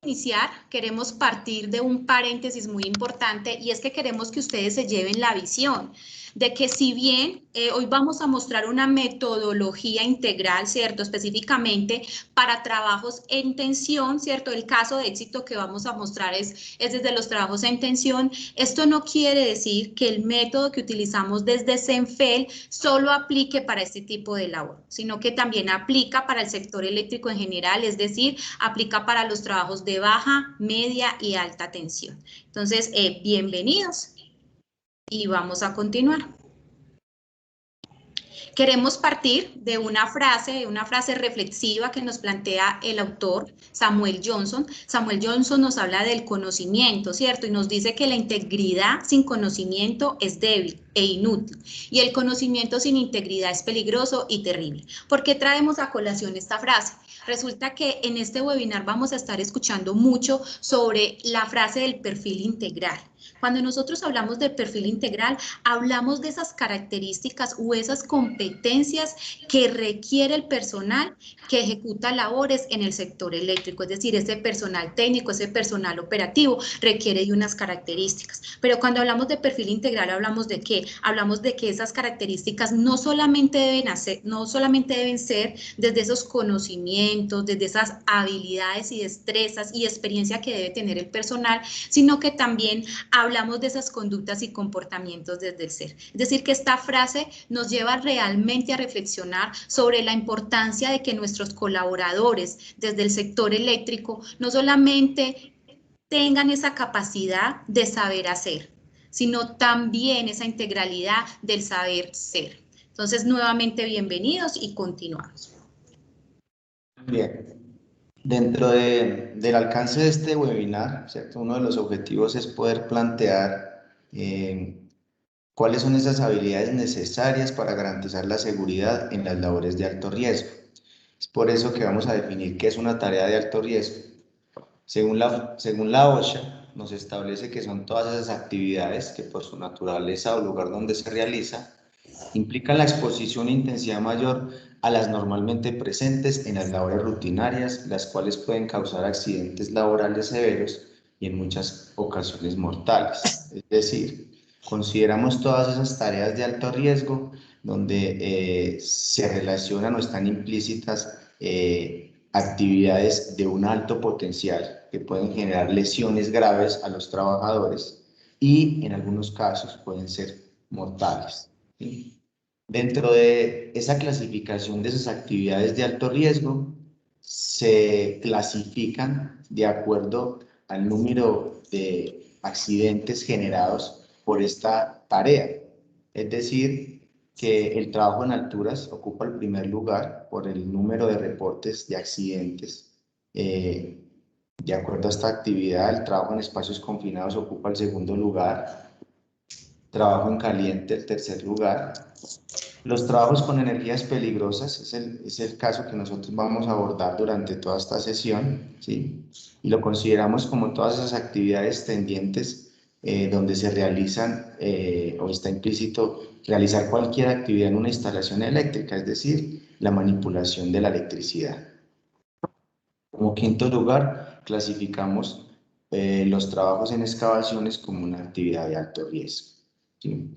iniciar, queremos partir de un paréntesis muy importante y es que queremos que ustedes se lleven la visión de que si bien hoy vamos a mostrar una metodología integral, ¿cierto? Específicamente para trabajos en tensión, ¿cierto? El caso de éxito que vamos a mostrar es desde los trabajos en tensión. Esto no quiere decir que el método que utilizamos desde CENFEL solo aplique para este tipo de labor, sino que también aplica para el sector eléctrico en general, es decir, aplica para los trabajos de baja, media y alta tensión. Entonces, bienvenidos y vamos a continuar. Queremos partir de una frase reflexiva que nos plantea el autor Samuel Johnson. Samuel Johnson nos habla del conocimiento, ¿cierto? Y nos dice que la integridad sin conocimiento es débil e inútil. Y el conocimiento sin integridad es peligroso y terrible. ¿Por qué traemos a colación esta frase? Resulta que en este webinar vamos a estar escuchando mucho sobre la frase del perfil integral. Cuando nosotros hablamos del perfil integral, hablamos de esas características o esas competencias que requiere el personal que ejecuta labores en el sector eléctrico, es decir, ese personal técnico, ese personal operativo requiere de unas características. Pero cuando hablamos de perfil integral, ¿hablamos de qué? Hablamos de que esas características no solamente deben ser desde esos conocimientos, desde esas habilidades y destrezas y experiencia que debe tener el personal, sino que también hablamos de esas conductas y comportamientos desde el ser. Es decir, que esta frase nos lleva realmente a reflexionar sobre la importancia de que nuestros colaboradores desde el sector eléctrico no solamente tengan esa capacidad de saber hacer, sino también esa integralidad del saber ser. Entonces, nuevamente bienvenidos y continuamos. Bien. Dentro del alcance de este webinar, ¿cierto? Uno de los objetivos es poder plantear cuáles son esas habilidades necesarias para garantizar la seguridad en las labores de alto riesgo. Es por eso que vamos a definir qué es una tarea de alto riesgo. Según la OSHA, nos establece que son todas esas actividades que por su naturaleza o lugar donde se realiza implican la exposición e intensidad mayor a las normalmente presentes en las labores rutinarias, las cuales pueden causar accidentes laborales severos y en muchas ocasiones mortales. Es decir, consideramos todas esas tareas de alto riesgo donde se relacionan o están implícitas actividades de un alto potencial que pueden generar lesiones graves a los trabajadores y en algunos casos pueden ser mortales, ¿sí? Dentro de esa clasificación de esas actividades de alto riesgo, se clasifican de acuerdo al número de accidentes generados por esta tarea. Es decir, que el trabajo en alturas ocupa el primer lugar por el número de reportes de accidentes. De acuerdo a esta actividad, el trabajo en espacios confinados ocupa el segundo lugar. Trabajo en caliente, el tercer lugar. Los trabajos con energías peligrosas es el caso que nosotros vamos a abordar durante toda esta sesión, ¿sí? Y lo consideramos como todas esas actividades tendientes donde se realizan o está implícito realizar cualquier actividad en una instalación eléctrica, es decir, la manipulación de la electricidad. Como quinto lugar, clasificamos los trabajos en excavaciones como una actividad de alto riesgo, ¿sí?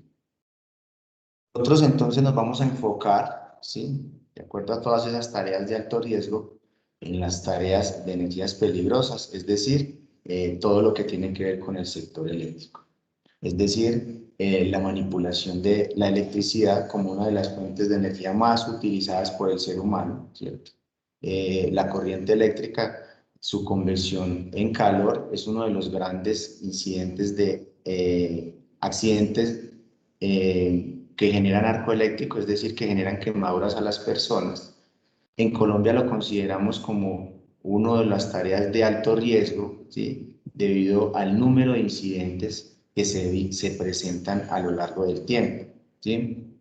Nosotros entonces nos vamos a enfocar, ¿sí? De acuerdo a todas esas tareas de alto riesgo, en las tareas de energías peligrosas, es decir, todo lo que tiene que ver con el sector eléctrico. Es decir, la manipulación de la electricidad como una de las fuentes de energía más utilizadas por el ser humano, ¿cierto? La corriente eléctrica, su conversión en calor, es uno de los grandes incidentes de accidentes que generan arco eléctrico, es decir, que generan quemaduras a las personas. En Colombia lo consideramos como una de las tareas de alto riesgo, ¿sí? Debido al número de incidentes que se presentan a lo largo del tiempo, ¿sí?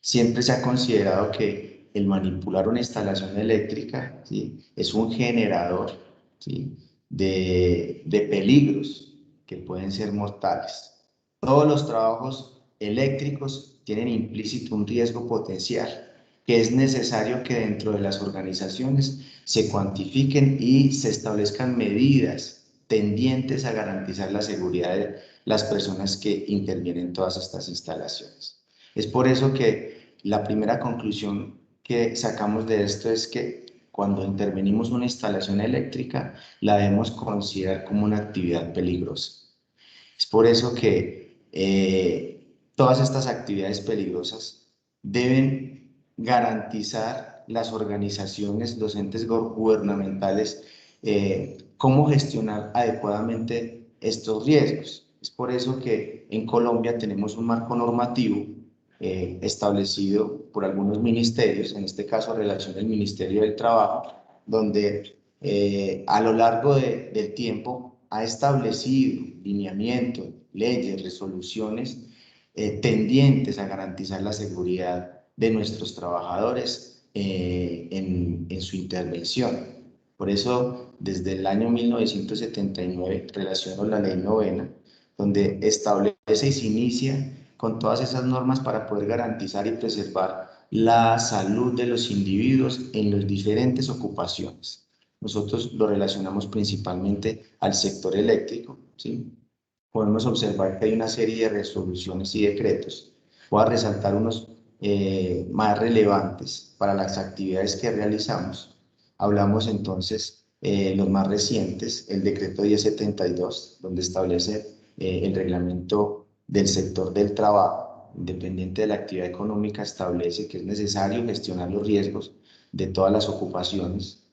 Siempre se ha considerado que el manipular una instalación eléctrica, ¿sí? Es un generador, ¿sí? de peligros que pueden ser mortales. Todos los trabajos eléctricos tienen implícito un riesgo potencial que es necesario que dentro de las organizaciones se cuantifiquen y se establezcan medidas tendientes a garantizar la seguridad de las personas que intervienen en todas estas instalaciones. Es por eso que la primera conclusión que sacamos de esto es que cuando intervenimos una instalación eléctrica, la debemos considerar como una actividad peligrosa. Es por eso que todas estas actividades peligrosas deben garantizar las organizaciones, los entes gubernamentales, cómo gestionar adecuadamente estos riesgos. Es por eso que en Colombia tenemos un marco normativo establecido por algunos ministerios, en este caso relación del Ministerio del Trabajo, donde a lo largo del tiempo ha establecido lineamientos, leyes, resoluciones tendientes a garantizar la seguridad de nuestros trabajadores en su intervención. Por eso, desde el año 1979, relaciono la ley novena, donde establece y se inicia con todas esas normas para poder garantizar y preservar la salud de los individuos en las diferentes ocupaciones. Nosotros lo relacionamos principalmente al sector eléctrico, ¿sí? Podemos observar que hay una serie de resoluciones y decretos. Voy a resaltar unos más relevantes para las actividades que realizamos. Hablamos entonces los más recientes, el decreto 1072, donde establece el reglamento del sector del trabajo, independiente de la actividad económica, establece que es necesario gestionar los riesgos de todas las ocupaciones.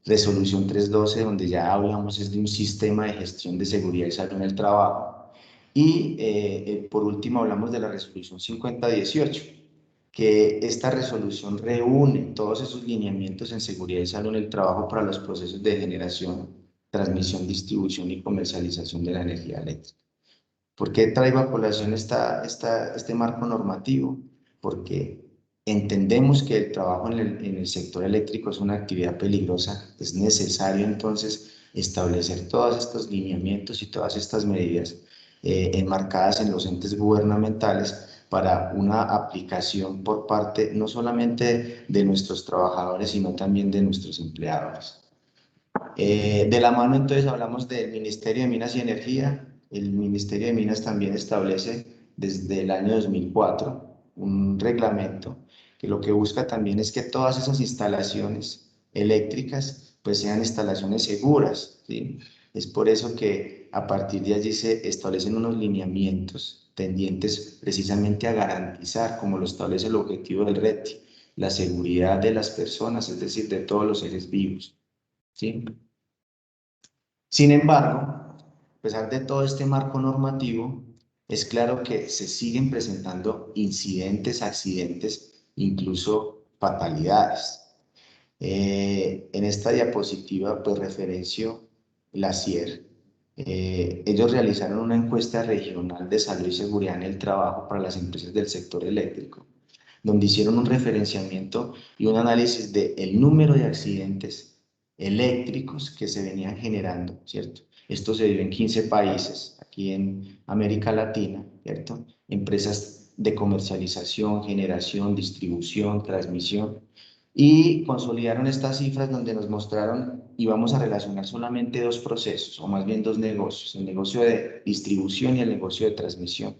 Resolución 312, donde ya hablamos es de un sistema de gestión de seguridad y salud en el trabajo. Y por último hablamos de la resolución 5018, que esta resolución reúne todos esos lineamientos en seguridad y salud en el trabajo para los procesos de generación, transmisión, distribución y comercialización de la energía eléctrica. ¿Por qué traigo a colación este marco normativo? Porque entendemos que el trabajo en el sector eléctrico es una actividad peligrosa. Es necesario entonces establecer todos estos lineamientos y todas estas medidas enmarcadas en los entes gubernamentales para una aplicación por parte no solamente de nuestros trabajadores, sino también de nuestros empleadores. De la mano entonces hablamos del Ministerio de Minas y Energía. El Ministerio de Minas también establece desde el año 2004 un reglamento que lo que busca también es que todas esas instalaciones eléctricas pues sean instalaciones seguras, ¿sí? Es por eso que a partir de allí se establecen unos lineamientos tendientes precisamente a garantizar, como lo establece el objetivo del RETI, la seguridad de las personas, es decir, de todos los seres vivos, ¿sí? Sin embargo, a pesar de todo este marco normativo, es claro que se siguen presentando incidentes, accidentes, incluso fatalidades. En esta diapositiva, pues referencio la CIER. Ellos realizaron una encuesta regional de salud y seguridad en el trabajo para las empresas del sector eléctrico, donde hicieron un referenciamiento y un análisis del número de accidentes eléctricos que se venían generando, ¿cierto? Esto se dio en 15 países, aquí en América Latina, ¿cierto? Empresas de comercialización, generación, distribución, transmisión, y consolidaron estas cifras donde nos mostraron, y vamos a relacionar solamente dos procesos, o más bien dos negocios, el negocio de distribución y el negocio de transmisión,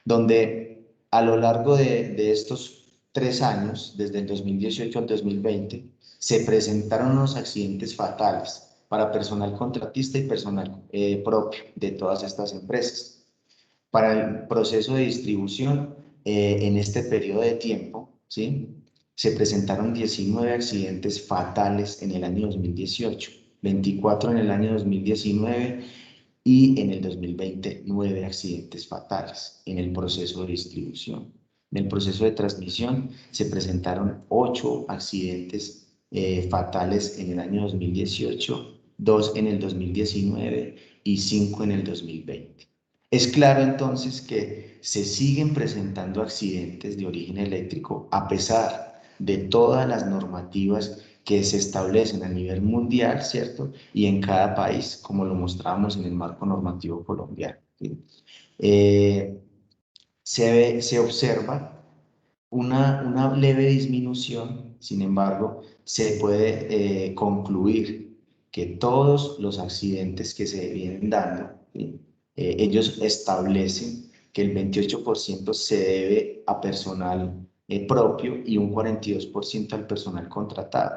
donde a lo largo de estos 3 años, desde el 2018 al 2020, se presentaron unos accidentes fatales para personal contratista y personal propio de todas estas empresas. Para el proceso de distribución, en este periodo de tiempo, ¿sí? Se presentaron 19 accidentes fatales en el año 2018, 24 en el año 2019 y en el 2020 9 accidentes fatales en el proceso de distribución. En el proceso de transmisión se presentaron 8 accidentes fatales en el año 2018, 2 en el 2019 y 5 en el 2020. Es claro entonces que se siguen presentando accidentes de origen eléctrico a pesar de todas las normativas que se establecen a nivel mundial, ¿cierto? Y en cada país, como lo mostramos en el marco normativo colombiano, ¿sí? Se observa una leve disminución. Sin embargo, se puede concluir que todos los accidentes que se vienen dando, ¿sí? Ellos establecen que el 28% se debe a personal propio y un 42% al personal contratado.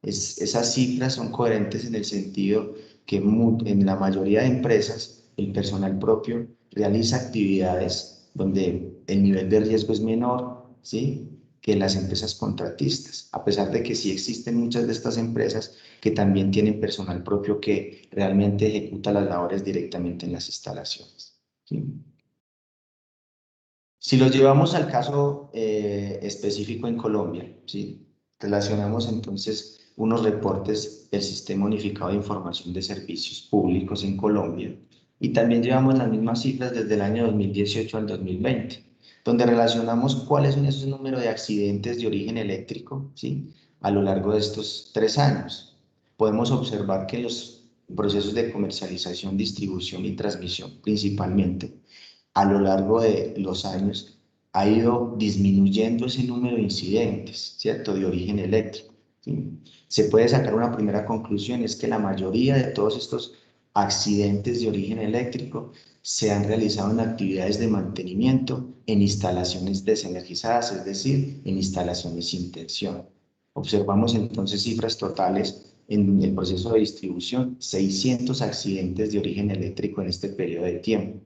Esas cifras son coherentes en el sentido que en la mayoría de empresas el personal propio realiza actividades donde el nivel de riesgo es menor, ¿sí?, que las empresas contratistas, a pesar de que sí existen muchas de estas empresas que también tienen personal propio que realmente ejecuta las labores directamente en las instalaciones, ¿sí? Si los llevamos al caso específico en Colombia, ¿sí?, relacionamos entonces unos reportes del Sistema Unificado de Información de Servicios Públicos en Colombia y también llevamos las mismas cifras desde el año 2018 al 2020, donde relacionamos cuáles son esos números de accidentes de origen eléctrico, ¿sí?, a lo largo de estos 3 años. Podemos observar que los procesos de comercialización, distribución y transmisión principalmente a lo largo de los años ha ido disminuyendo ese número de incidentes, ¿cierto?, de origen eléctrico, ¿sí? Se puede sacar una primera conclusión, es que la mayoría de todos estos accidentes de origen eléctrico se han realizado en actividades de mantenimiento en instalaciones desenergizadas, es decir, en instalaciones sin tensión. Observamos entonces cifras totales en el proceso de distribución, 600 accidentes de origen eléctrico en este periodo de tiempo.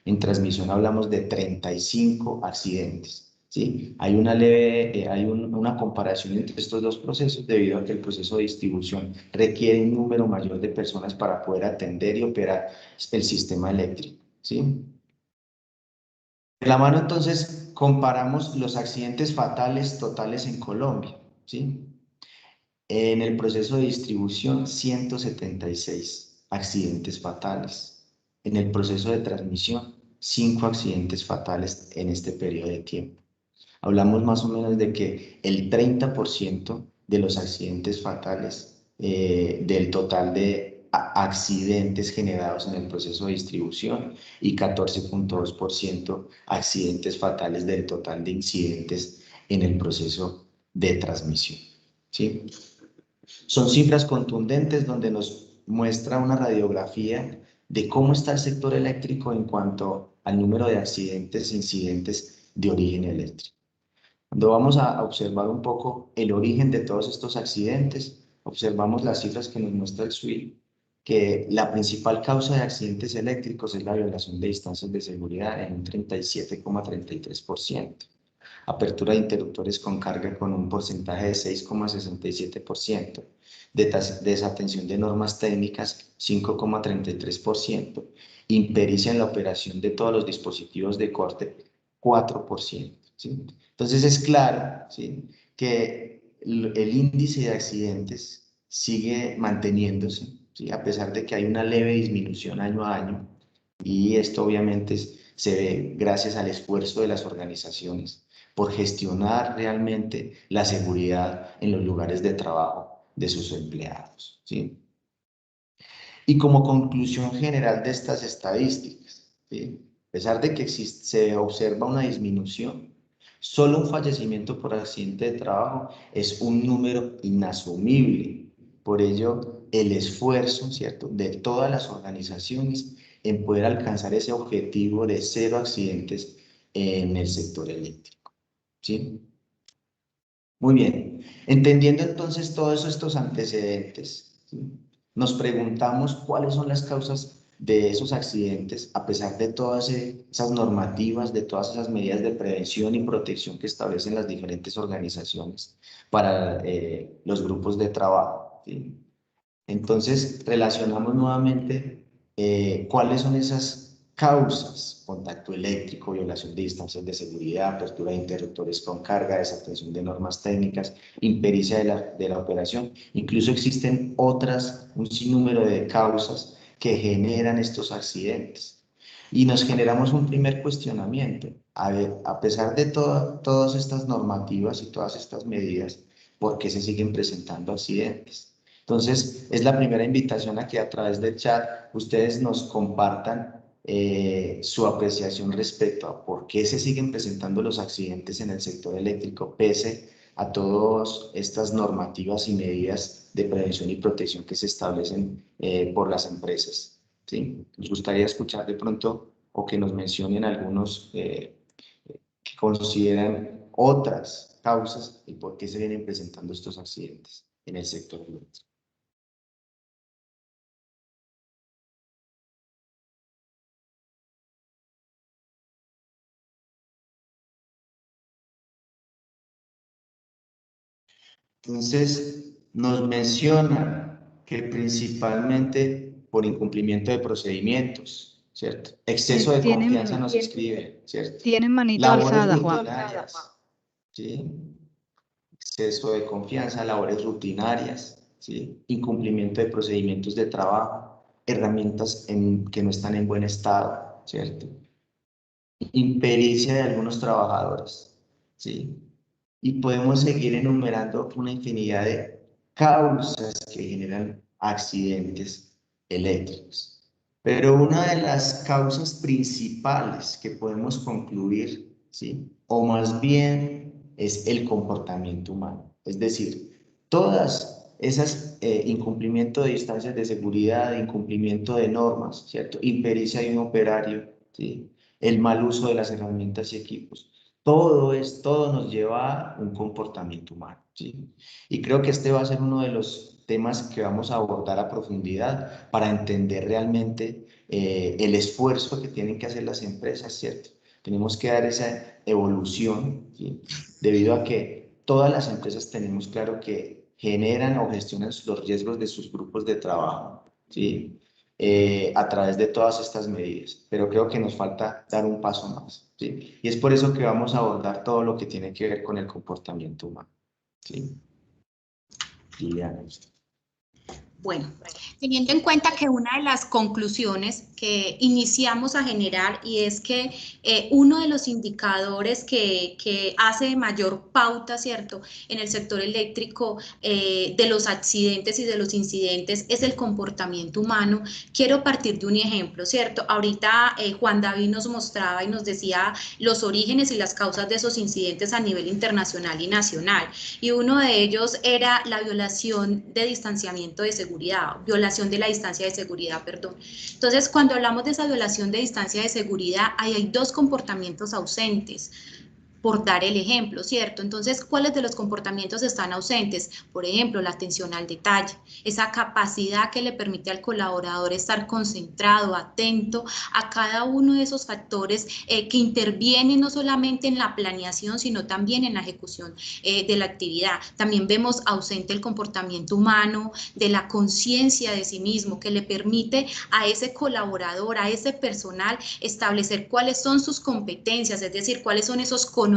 En transmisión hablamos de 35 accidentes, ¿sí? Hay una comparación entre estos dos procesos debido a que el proceso de distribución requiere un número mayor de personas para poder atender y operar el sistema eléctrico, ¿sí? De la mano entonces comparamos los accidentes fatales totales en Colombia, ¿sí? En el proceso de distribución, 176 accidentes fatales. En el proceso de transmisión, 5 accidentes fatales en este periodo de tiempo. Hablamos más o menos de que el 30% de los accidentes fatales del total de accidentes generados en el proceso de distribución y 14,2% accidentes fatales del total de incidentes en el proceso de transmisión, ¿sí? Son cifras contundentes donde nos muestra una radiografía de cómo está el sector eléctrico en cuanto al número de accidentes e incidentes de origen eléctrico. Cuando vamos a observar un poco el origen de todos estos accidentes, observamos las cifras que nos muestra el SWIFT, que la principal causa de accidentes eléctricos es la violación de distancias de seguridad en un 37,33%. Apertura de interruptores con carga con un porcentaje de 6,67%, desatención de normas técnicas 5,33%, impericia en la operación de todos los dispositivos de corte 4%, ¿sí? Entonces es claro, ¿sí?, que el índice de accidentes sigue manteniéndose, ¿sí?, a pesar de que hay una leve disminución año a año, y esto obviamente se ve gracias al esfuerzo de las organizaciones por gestionar realmente la seguridad en los lugares de trabajo de sus empleados, ¿sí? Y como conclusión general de estas estadísticas, ¿sí?, a pesar de que se observa una disminución, solo un fallecimiento por accidente de trabajo es un número inasumible. Por ello, el esfuerzo, ¿cierto?, de todas las organizaciones en poder alcanzar ese objetivo de 0 accidentes en el sector eléctrico, ¿sí? Muy bien. Entendiendo entonces todos estos antecedentes, ¿sí?, nos preguntamos cuáles son las causas de esos accidentes, a pesar de todas esas normativas, de todas esas medidas de prevención y protección que establecen las diferentes organizaciones para los grupos de trabajo, ¿sí? Entonces, relacionamos nuevamente cuáles son esas causas: contacto eléctrico, violación de distancias de seguridad, apertura de interruptores con carga, desatención de normas técnicas, impericia de la operación. Incluso existen un sinnúmero de causas que generan estos accidentes. Y nos generamos un primer cuestionamiento. A ver, a pesar de todas estas normativas y todas estas medidas, ¿por qué se siguen presentando accidentes? Entonces, es la primera invitación a que a través del chat ustedes nos compartan su apreciación respecto a por qué se siguen presentando los accidentes en el sector eléctrico pese a todas estas normativas y medidas de prevención y protección que se establecen por las empresas. ¿Sí? Nos gustaría escuchar de pronto o que nos mencionen algunos que consideran otras causas y por qué se vienen presentando estos accidentes en el sector eléctrico. Entonces, nos menciona que principalmente por incumplimiento de procedimientos, ¿cierto? Exceso de confianza nos escribe, ¿cierto? Tienen manito Labores alzada, Juan. rutinarias, ¿sí? Exceso de confianza, labores rutinarias, ¿sí? Incumplimiento de procedimientos de trabajo, herramientas que no están en buen estado, ¿cierto? Impericia de algunos trabajadores, ¿sí? Y podemos seguir enumerando una infinidad de causas que generan accidentes eléctricos. Pero una de las causas principales que podemos concluir, ¿sí? O más bien es el comportamiento humano. Es decir, todas esas incumplimiento de distancias de seguridad, incumplimiento de normas, ¿cierto? Impericia de un operario, ¿sí? El mal uso de las herramientas y equipos. Todo nos lleva a un comportamiento humano, ¿sí? Y creo que este va a ser uno de los temas que vamos a abordar a profundidad para entender realmente el esfuerzo que tienen que hacer las empresas, ¿cierto? Tenemos que dar esa evolución, ¿sí? Debido a que todas las empresas tenemos claro que generan o gestionan los riesgos de sus grupos de trabajo, ¿sí? A través de todas estas medidas, pero creo que nos falta dar un paso más, ¿sí? Y es por eso que vamos a abordar todo lo que tiene que ver con el comportamiento humano, ¿sí? Liliana. Bueno, teniendo en cuenta que una de las conclusiones que iniciamos a generar y es que uno de los indicadores que hace de mayor pauta, ¿cierto?, en el sector eléctrico de los accidentes y de los incidentes es el comportamiento humano. Quiero partir de un ejemplo, ¿cierto? Ahorita Juan David nos mostraba y nos decía los orígenes y las causas de esos incidentes a nivel internacional y nacional, y uno de ellos era la violación de distanciamiento de seguridad, violación de la distancia de seguridad, perdón. Entonces, cuando hablamos de esa violación de distancia de seguridad, ahí hay dos comportamientos ausentes, por dar el ejemplo, ¿cierto? Entonces, ¿cuáles de los comportamientos están ausentes? Por ejemplo, la atención al detalle, esa capacidad que le permite al colaborador estar concentrado, atento a cada uno de esos factores que intervienen no solamente en la planeación, sino también en la ejecución de la actividad. También vemos ausente el comportamiento humano, de la conciencia de sí mismo, que le permite a ese colaborador, a ese personal, establecer cuáles son sus competencias, es decir, cuáles son esos conocimientos,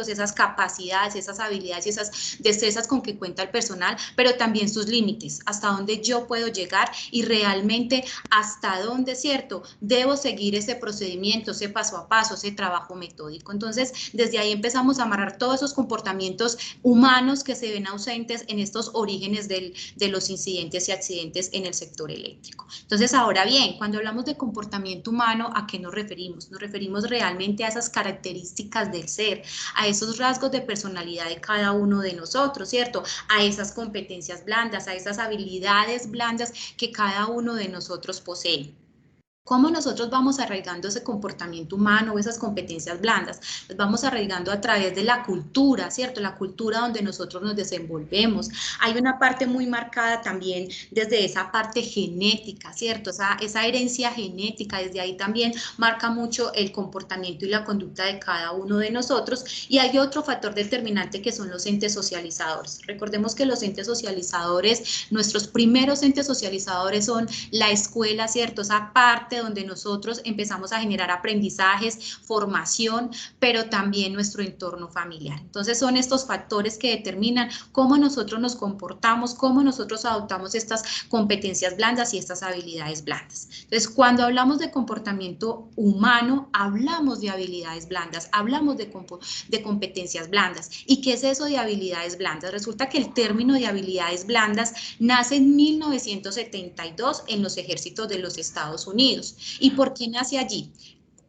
esas capacidades, esas habilidades y esas destrezas con que cuenta el personal, pero también sus límites, hasta dónde yo puedo llegar y realmente hasta dónde, ¿cierto?, debo seguir ese procedimiento, ese paso a paso, ese trabajo metódico. Entonces, desde ahí empezamos a amarrar todos esos comportamientos humanos que se ven ausentes en estos orígenes de los incidentes y accidentes en el sector eléctrico. Entonces, ahora bien, cuando hablamos de comportamiento humano, ¿a qué nos referimos? Nos referimos realmente a esas características del ser, a esos rasgos de personalidad de cada uno de nosotros, ¿cierto? A esas competencias blandas, a esas habilidades blandas que cada uno de nosotros posee. ¿Cómo nosotros vamos arraigando ese comportamiento humano o esas competencias blandas? Los vamos arraigando a través de la cultura, ¿cierto? La cultura donde nosotros nos desenvolvemos. Hay una parte muy marcada también desde esa parte genética, ¿cierto? Esa herencia genética, desde ahí también marca mucho el comportamiento y la conducta de cada uno de nosotros. Y hay otro factor determinante que son los entes socializadores. Recordemos que los entes socializadores, nuestros primeros entes socializadores son la escuela, ¿cierto? Esa parte donde nosotros empezamos a generar aprendizajes, formación, pero también nuestro entorno familiar. Entonces son estos factores que determinan cómo nosotros nos comportamos, cómo nosotros adoptamos estas competencias blandas y estas habilidades blandas. Entonces, cuando hablamos de comportamiento humano, hablamos de habilidades blandas, hablamos de competencias blandas. ¿Y qué es eso de habilidades blandas? Resulta que el término de habilidades blandas nace en 1972 en los ejércitos de los Estados Unidos. Unidos. ¿Y por qué nace allí?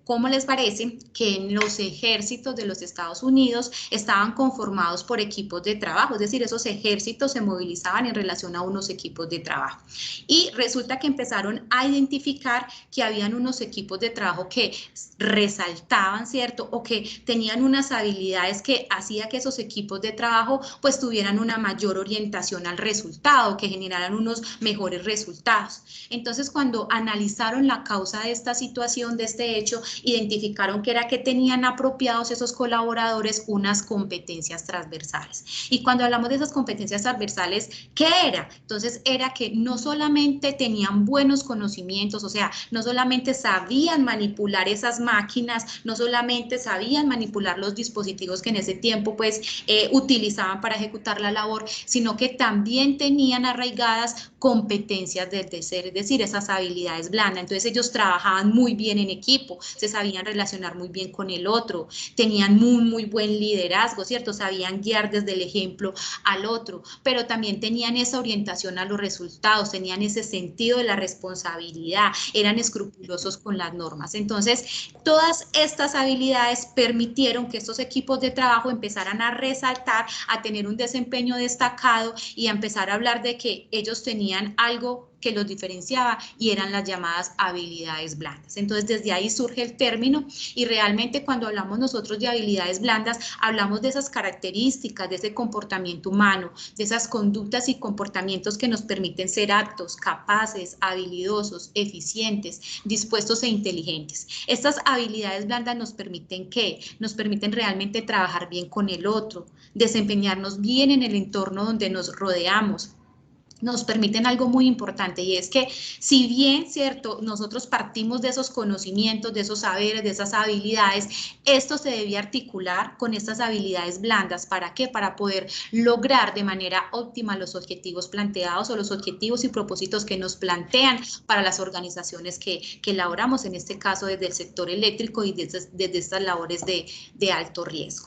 ¿Cómo les parece que en los ejércitos de los Estados Unidos estaban conformados por equipos de trabajo? Es decir, esos ejércitos se movilizaban en relación a unos equipos de trabajo. Y resulta que empezaron a identificar que habían unos equipos de trabajo que resaltaban, ¿cierto? O que tenían unas habilidades que hacía que esos equipos de trabajo pues tuvieran una mayor orientación al resultado, que generaran unos mejores resultados. Entonces, cuando analizaron la causa de esta situación, de este hecho, identificaron que era que tenían apropiados esos colaboradores unas competencias transversales. Y cuando hablamos de esas competencias transversales, ¿qué era? Entonces era que no solamente tenían buenos conocimientos, o sea, no solamente sabían manipular esas máquinas, no solamente sabían manipular los dispositivos que en ese tiempo pues utilizaban para ejecutar la labor, sino que también tenían arraigadas competencias del ser, es decir, esas habilidades blandas. Entonces ellos trabajaban muy bien en equipo, se sabían relacionar muy bien con el otro, tenían muy buen liderazgo, ¿cierto? Sabían guiar desde el ejemplo al otro, pero también tenían esa orientación a los resultados, tenían ese sentido de la responsabilidad, eran escrupulosos con las normas. Entonces, todas estas habilidades permitieron que estos equipos de trabajo empezaran a resaltar, a tener un desempeño destacado y a empezar a hablar de que ellos tenían algo que los diferenciaba y eran las llamadas habilidades blandas. Entonces, desde ahí surge el término y realmente cuando hablamos nosotros de habilidades blandas, hablamos de esas características, de ese comportamiento humano, de esas conductas y comportamientos que nos permiten ser aptos, capaces, habilidosos, eficientes, dispuestos e inteligentes. Estas habilidades blandas nos permiten ¿qué? Nos permiten realmente trabajar bien con el otro, desempeñarnos bien en el entorno donde nos rodeamos, nos permiten algo muy importante y es que si bien, cierto, nosotros partimos de esos conocimientos, de esos saberes, de esas habilidades, esto se debe articular con estas habilidades blandas. ¿Para qué? Para poder lograr de manera óptima los objetivos planteados o los objetivos y propósitos que nos plantean para las organizaciones que elaboramos, en este caso desde el sector eléctrico y desde estas labores de alto riesgo.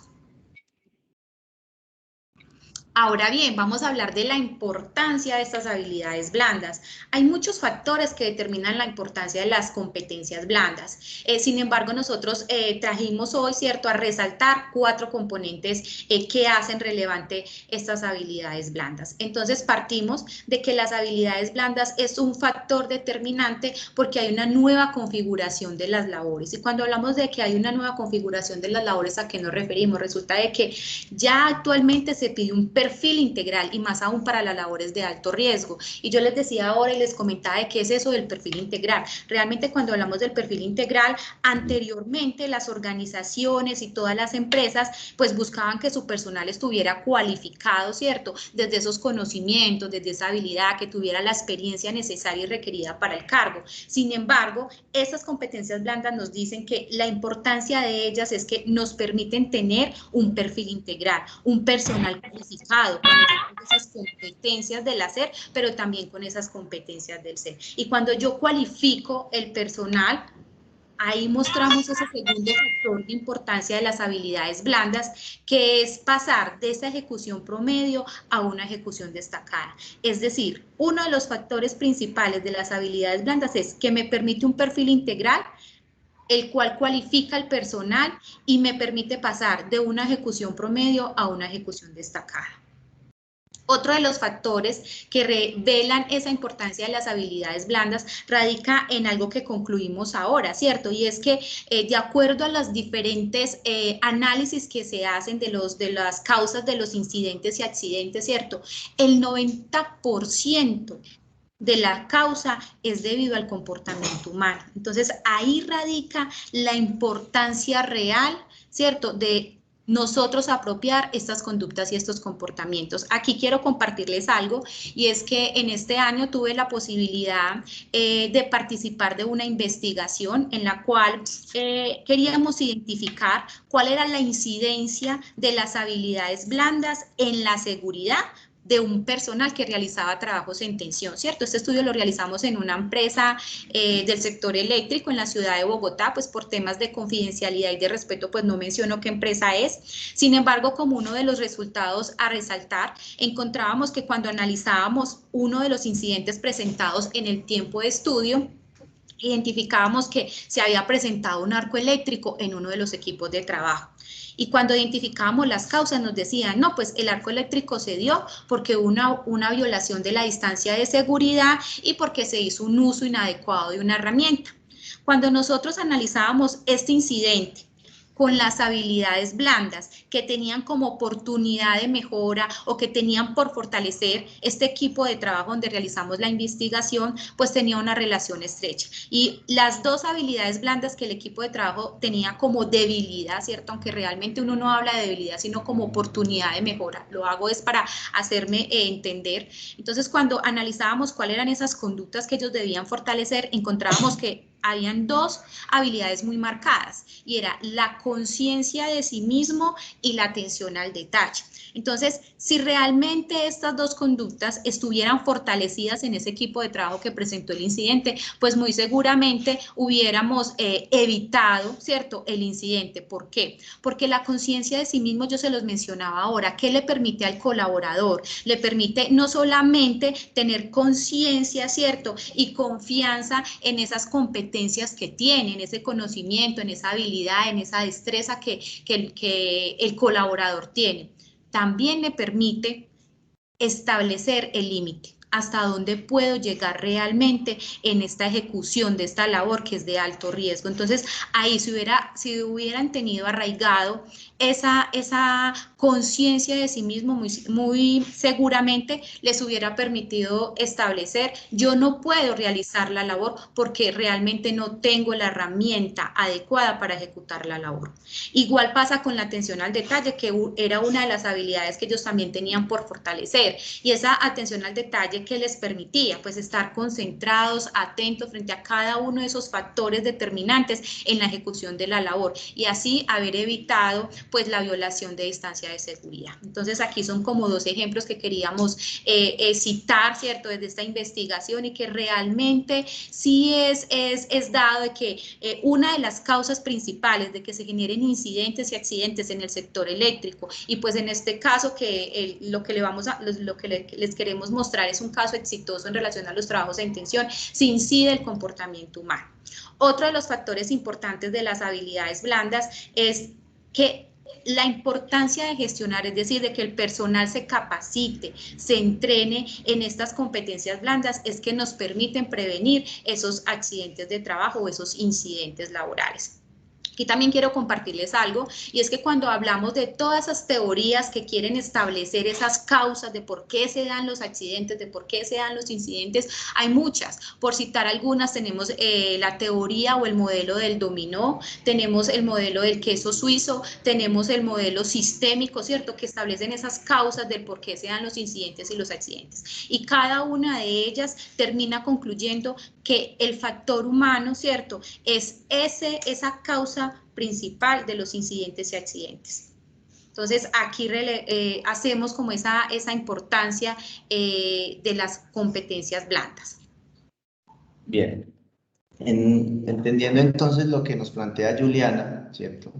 Ahora bien, vamos a hablar de la importancia de estas habilidades blandas. Hay muchos factores que determinan la importancia de las competencias blandas. Sin embargo, nosotros trajimos hoy, ¿cierto?, a resaltar 4 componentes que hacen relevante estas habilidades blandas. Entonces, partimos de que las habilidades blandas es un factor determinante porque hay una nueva configuración de las labores. Y cuando hablamos de que hay una nueva configuración de las labores, ¿a qué nos referimos? Resulta de que ya actualmente se pide un perfil integral y más aún para las labores de alto riesgo. Y yo les decía ahora y les comentaba de qué es eso del perfil integral. Realmente cuando hablamos del perfil integral, anteriormente las organizaciones y todas las empresas pues buscaban que su personal estuviera cualificado, ¿cierto? Desde esos conocimientos, desde esa habilidad, que tuviera la experiencia necesaria y requerida para el cargo. Sin embargo, esas competencias blandas nos dicen que la importancia de ellas es que nos permiten tener un perfil integral, un personal cualificado, con esas competencias del hacer, pero también con esas competencias del ser. Y cuando yo cualifico el personal, ahí mostramos ese segundo factor de importancia de las habilidades blandas, que es pasar de esa ejecución promedio a una ejecución destacada. Es decir, uno de los factores principales de las habilidades blandas es que me permite un perfil integral, el cual cualifica el personal y me permite pasar de una ejecución promedio a una ejecución destacada. Otro de los factores que revelan esa importancia de las habilidades blandas radica en algo que concluimos ahora, ¿cierto? Y es que de acuerdo a los diferentes análisis que se hacen de las causas de los incidentes y accidentes, ¿cierto? El 90% de la causa es debido al comportamiento humano. Entonces, ahí radica la importancia real, ¿cierto?, de nosotros apropiar estas conductas y estos comportamientos. Aquí quiero compartirles algo, y es que en este año tuve la posibilidad de participar de una investigación en la cual queríamos identificar cuál era la incidencia de las habilidades blandas en la seguridad de un personal que realizaba trabajos en tensión, ¿cierto? Este estudio lo realizamos en una empresa del sector eléctrico en la ciudad de Bogotá, pues por temas de confidencialidad y de respeto, pues no menciono qué empresa es. Sin embargo, como uno de los resultados a resaltar, encontrábamos que cuando analizábamos uno de los incidentes presentados en el tiempo de estudio, identificábamos que se había presentado un arco eléctrico en uno de los equipos de trabajo. Y cuando identificábamos las causas nos decían, no, pues el arco eléctrico se dio porque hubo una violación de la distancia de seguridad y porque se hizo un uso inadecuado de una herramienta. Cuando nosotros analizábamos este incidente con las habilidades blandas que tenían como oportunidad de mejora o que tenían por fortalecer este equipo de trabajo donde realizamos la investigación, pues tenía una relación estrecha. Y las dos habilidades blandas que el equipo de trabajo tenía como debilidad, ¿cierto? Aunque realmente uno no habla de debilidad, sino como oportunidad de mejora. Lo hago es para hacerme entender. Entonces, cuando analizábamos cuáles eran esas conductas que ellos debían fortalecer, encontrábamos que habían dos habilidades muy marcadas y era la conciencia de sí mismo y la atención al detalle. Entonces, si realmente estas dos conductas estuvieran fortalecidas en ese equipo de trabajo que presentó el incidente, pues muy seguramente hubiéramos evitado, ¿cierto?, el incidente. ¿Por qué? Porque la conciencia de sí mismo, yo se los mencionaba ahora, ¿qué le permite al colaborador? Le permite no solamente tener conciencia, ¿cierto?, y confianza en esas competencias que tiene, en ese conocimiento, en esa habilidad, en esa destreza que el colaborador tiene. También le permite establecer el límite, hasta dónde puedo llegar realmente en esta ejecución de esta labor que es de alto riesgo. Entonces, ahí si hubieran tenido arraigado esa conciencia de sí mismo, muy seguramente les hubiera permitido establecer, yo no puedo realizar la labor porque realmente no tengo la herramienta adecuada para ejecutar la labor. Igual pasa con la atención al detalle, que era una de las habilidades que ellos también tenían por fortalecer, y esa atención al detalle que les permitía pues estar concentrados, atentos frente a cada uno de esos factores determinantes en la ejecución de la labor, y así haber evitado pues la violación de distancia de seguridad. Entonces aquí son como dos ejemplos que queríamos citar, ¿cierto?, desde esta investigación, y que realmente sí es dado de que una de las causas principales de que se generen incidentes y accidentes en el sector eléctrico, y pues en este caso que lo que les queremos mostrar es un caso exitoso en relación a los trabajos en tensión, se incide el comportamiento humano. Otro de los factores importantes de las habilidades blandas es que la importancia de gestionar, es decir, de que el personal se capacite, se entrene en estas competencias blandas, es que nos permiten prevenir esos accidentes de trabajo o esos incidentes laborales. Aquí también quiero compartirles algo, y es que cuando hablamos de todas esas teorías que quieren establecer esas causas de por qué se dan los accidentes, de por qué se dan los incidentes, hay muchas. Por citar algunas, tenemos la teoría o el modelo del dominó, tenemos el modelo del queso suizo, tenemos el modelo sistémico, ¿cierto?, que establecen esas causas del por qué se dan los incidentes y los accidentes. Y cada una de ellas termina concluyendo que el factor humano, ¿cierto?, es esa causa principal de los incidentes y accidentes. Entonces, aquí hacemos como esa importancia de las competencias blandas. Bien, entendiendo entonces lo que nos plantea Juliana, ¿cierto?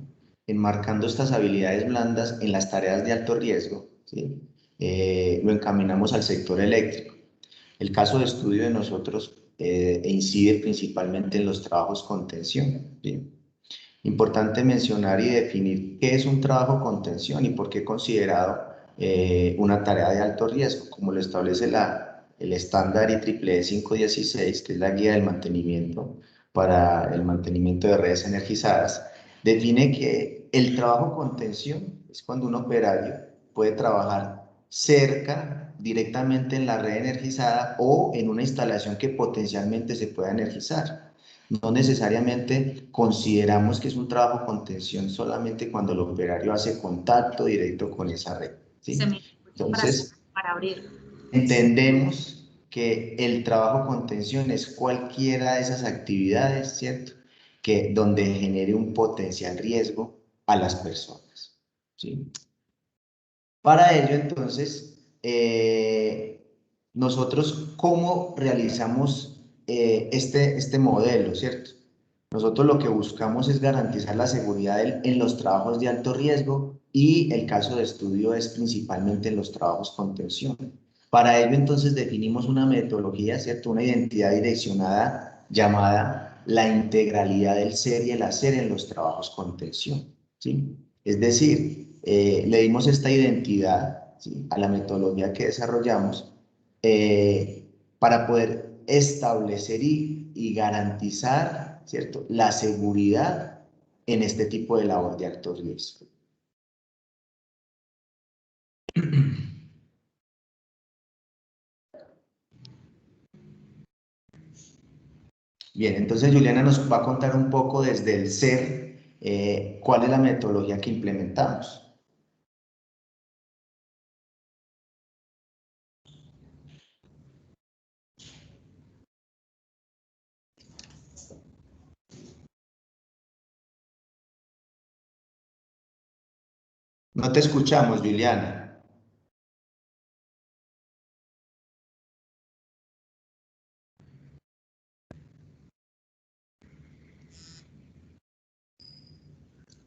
Enmarcando estas habilidades blandas en las tareas de alto riesgo, ¿sí? Lo encaminamos al sector eléctrico. El caso de estudio de nosotros incide principalmente en los trabajos con tensión, ¿sí? Importante mencionar y definir qué es un trabajo con tensión y por qué considerado una tarea de alto riesgo, como lo establece el estándar IEEE 516, que es la guía del mantenimiento para el mantenimiento de redes energizadas. Define que el trabajo con tensión es cuando un operario puede trabajar cerca, directamente en la red energizada o en una instalación que potencialmente se pueda energizar. No necesariamente consideramos que es un trabajo con tensión solamente cuando el operario hace contacto directo con esa red, ¿sí? Entonces, para abrir. Entendemos que el trabajo con tensión es cualquiera de esas actividades, ¿cierto?, donde genere un potencial riesgo a las personas, ¿sí? Para ello, entonces, nosotros, ¿cómo realizamos este modelo, ¿cierto? Nosotros lo que buscamos es garantizar la seguridad en los trabajos de alto riesgo, y el caso de estudio es principalmente en los trabajos con tensión. Para ello, entonces, definimos una metodología, ¿cierto? Una identidad direccionada llamada la integralidad del ser y el hacer en los trabajos con tensión, ¿sí? Es decir, le dimos esta identidad, ¿sí?, a la metodología que desarrollamos para poder establecer y garantizar, ¿cierto?, la seguridad en este tipo de labor de alto riesgo. Bien, entonces Juliana nos va a contar un poco desde el ser cuál es la metodología que implementamos. No te escuchamos, Juliana.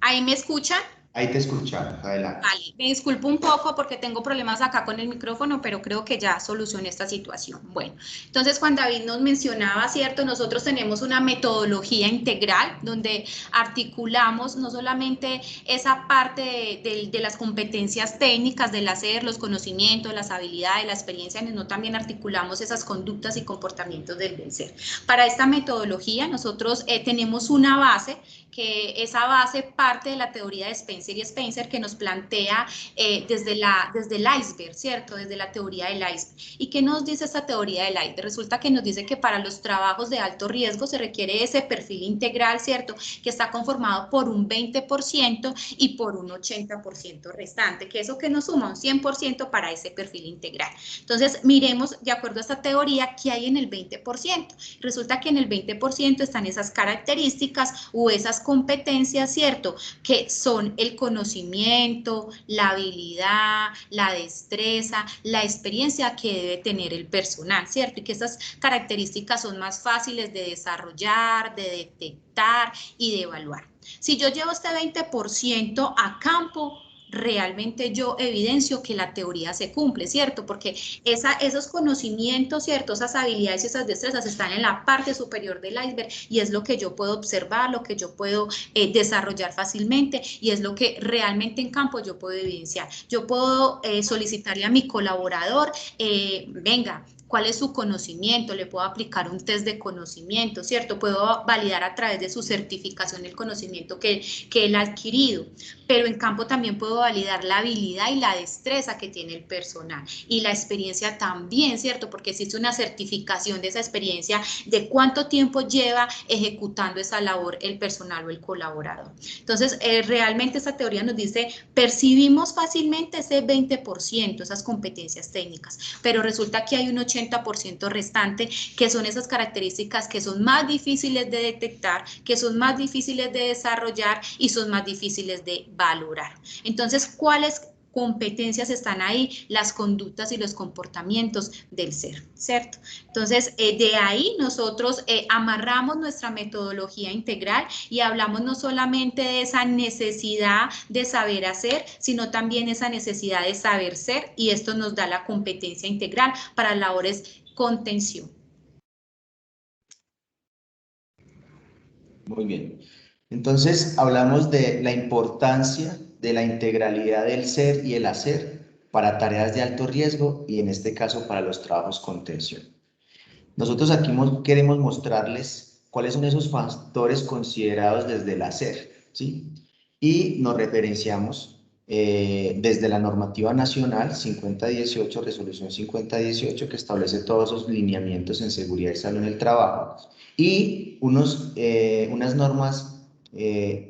¿Ahí me escuchan? Ahí te escuchamos, adelante. Vale, me disculpo un poco porque tengo problemas acá con el micrófono, pero creo que ya solucioné esta situación. Bueno, entonces Juan David nos mencionaba, ¿cierto? Nosotros tenemos una metodología integral donde articulamos no solamente esa parte de las competencias técnicas del hacer, los conocimientos, las habilidades, la experiencia, sino también articulamos esas conductas y comportamientos del ser. Para esta metodología nosotros tenemos una base, que esa base parte de la teoría de Spencer y Spencer, que nos plantea desde el iceberg, ¿cierto? Desde la teoría del iceberg. ¿Y qué nos dice esta teoría del iceberg? Resulta que nos dice que para los trabajos de alto riesgo se requiere ese perfil integral, ¿cierto?, que está conformado por un 20% y por un 80% restante, que eso que nos suma un 100% para ese perfil integral. Entonces, miremos, de acuerdo a esta teoría, ¿qué hay en el 20%? Resulta que en el 20% están esas características o esas competencias, ¿cierto?, que son el conocimiento, la habilidad, la destreza, la experiencia que debe tener el personal, ¿cierto? Y que esas características son más fáciles de desarrollar, de detectar y de evaluar. Si yo llevo este 20% a campo, realmente yo evidencio que la teoría se cumple, ¿cierto? Porque esos conocimientos, ¿cierto?, esas habilidades y esas destrezas están en la parte superior del iceberg y es lo que yo puedo observar, lo que yo puedo desarrollar fácilmente y es lo que realmente en campo yo puedo evidenciar. Yo puedo solicitarle a mi colaborador, venga, ¿cuál es su conocimiento? Le puedo aplicar un test de conocimiento, ¿cierto? Puedo validar a través de su certificación el conocimiento que él ha adquirido, pero en campo también puedo validar la habilidad y la destreza que tiene el personal y la experiencia también, ¿cierto? Porque existe una certificación de esa experiencia, de cuánto tiempo lleva ejecutando esa labor el personal o el colaborador. Entonces, realmente esta teoría nos dice, percibimos fácilmente ese 20%, esas competencias técnicas, pero resulta que hay un 80% restante, que son esas características que son más difíciles de detectar, que son más difíciles de desarrollar y son más difíciles de valorar. Entonces, ¿cuáles competencias están ahí? Las conductas y los comportamientos del ser, ¿cierto? Entonces, de ahí nosotros amarramos nuestra metodología integral y hablamos no solamente de esa necesidad de saber hacer, sino también esa necesidad de saber ser, y esto nos da la competencia integral para labores con tensión. Muy bien. Entonces, hablamos de la importancia de la integralidad del ser y el hacer para tareas de alto riesgo y en este caso para los trabajos con tensión. Nosotros aquí queremos mostrarles cuáles son esos factores considerados desde el hacer, ¿sí? Y nos referenciamos desde la normativa nacional 5018, resolución 5018, que establece todos esos lineamientos en seguridad y salud en el trabajo, y unas normas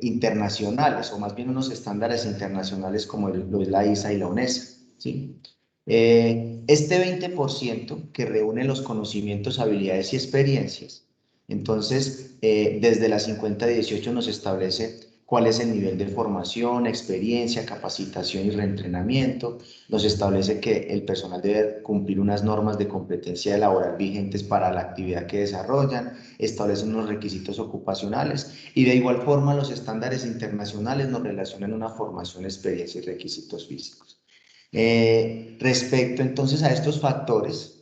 internacionales, o más bien unos estándares internacionales como lo es la ISA y la UNESA, ¿sí? Este 20% que reúne los conocimientos, habilidades y experiencias, entonces desde la 5018 nos establece cuál es el nivel de formación, experiencia, capacitación y reentrenamiento, nos establece que el personal debe cumplir unas normas de competencia laboral vigentes para la actividad que desarrollan, establece unos requisitos ocupacionales y de igual forma los estándares internacionales nos relacionan una formación, experiencia y requisitos físicos. Respecto entonces a estos factores,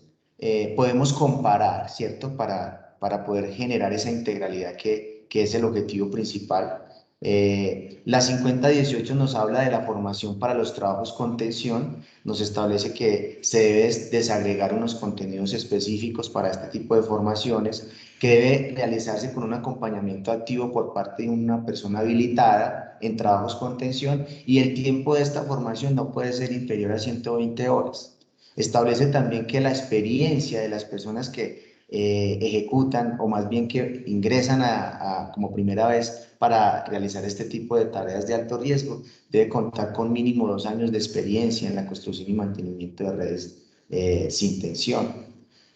podemos comparar, ¿cierto? Para para poder generar esa integralidad que es el objetivo principal. La 5018 nos habla de la formación para los trabajos con tensión, nos establece que se debe desagregar unos contenidos específicos para este tipo de formaciones, que debe realizarse con un acompañamiento activo por parte de una persona habilitada en trabajos con tensión, y el tiempo de esta formación no puede ser inferior a 120 horas. Establece también que la experiencia de las personas que ejecutan, o más bien que ingresan como primera vez para realizar este tipo de tareas de alto riesgo, debe contar con mínimo 2 años de experiencia en la construcción y mantenimiento de redes sin tensión.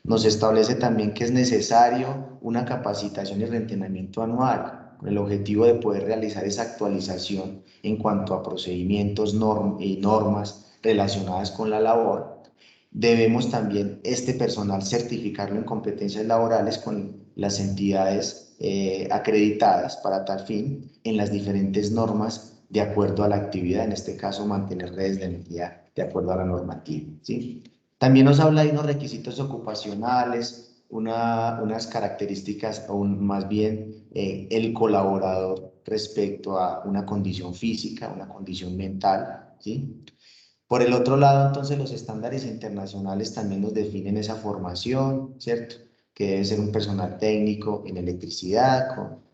Nos establece también que es necesario una capacitación y reentrenamiento anual, con el objetivo de poder realizar esa actualización en cuanto a procedimientos y normas relacionadas con la labor. Debemos también este personal certificarlo en competencias laborales con las entidades acreditadas para tal fin en las diferentes normas de acuerdo a la actividad, en este caso mantener redes de energía de acuerdo a la normativa, ¿sí? También nos habla de unos requisitos ocupacionales, unas características, o más bien el colaborador respecto a una condición física, una condición mental, ¿sí? Por el otro lado, entonces, los estándares internacionales también nos definen esa formación, ¿cierto? Que debe ser un personal técnico en electricidad,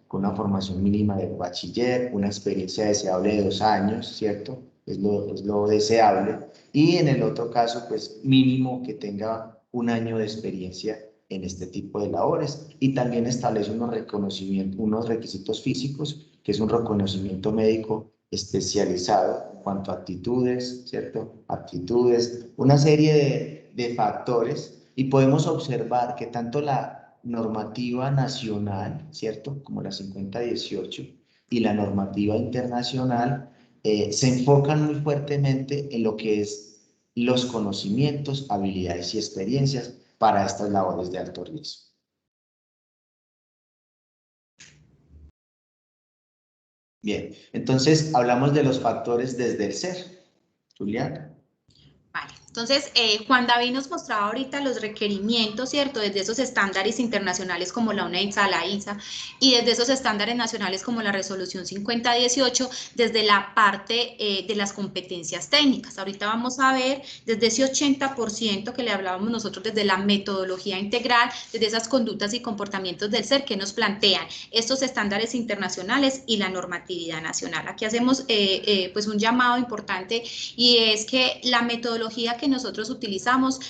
con una formación mínima de bachiller, una experiencia deseable de 2 años, ¿cierto? Es lo deseable. Y en el otro caso, pues mínimo que tenga 1 año de experiencia en este tipo de labores. Y también establece unos requisitos físicos, que es un reconocimiento médico especializado en cuanto a actitudes, ¿cierto? Aptitudes, una serie de factores, y podemos observar que tanto la normativa nacional, ¿cierto? Como la 5018 y la normativa internacional se enfocan muy fuertemente en lo que es los conocimientos, habilidades y experiencias para estas labores de alto riesgo. Bien, entonces hablamos de los factores desde el ser. Julián. Vale, entonces Juan David nos mostraba ahorita los requerimientos, ¿cierto? Desde esos estándares internacionales como la UNEDSA, la ISA, y desde esos estándares nacionales como la resolución 5018, desde la parte de las competencias técnicas. Ahorita vamos a ver desde ese 80% que le hablábamos nosotros, desde la metodología integral, desde esas conductas y comportamientos del ser que nos plantean estos estándares internacionales y la normatividad nacional. Aquí hacemos pues un llamado importante, y es que la metodología que nosotros utilizamos,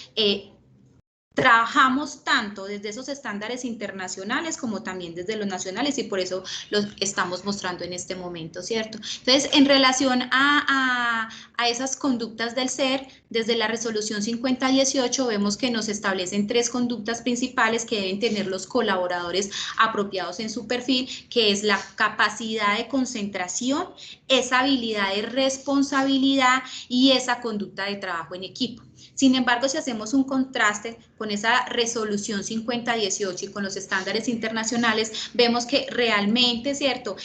trabajamos tanto desde esos estándares internacionales como también desde los nacionales, y por eso los estamos mostrando en este momento, ¿cierto? Entonces, en relación a esas conductas del ser, desde la resolución 5018 vemos que nos establecen 3 conductas principales que deben tener los colaboradores apropiados en su perfil, que es la capacidad de concentración, esa habilidad de responsabilidad y esa conducta de trabajo en equipo. Sin embargo, si hacemos un contraste con esa resolución 5018 y con los estándares internacionales, vemos que realmente, ¿cierto?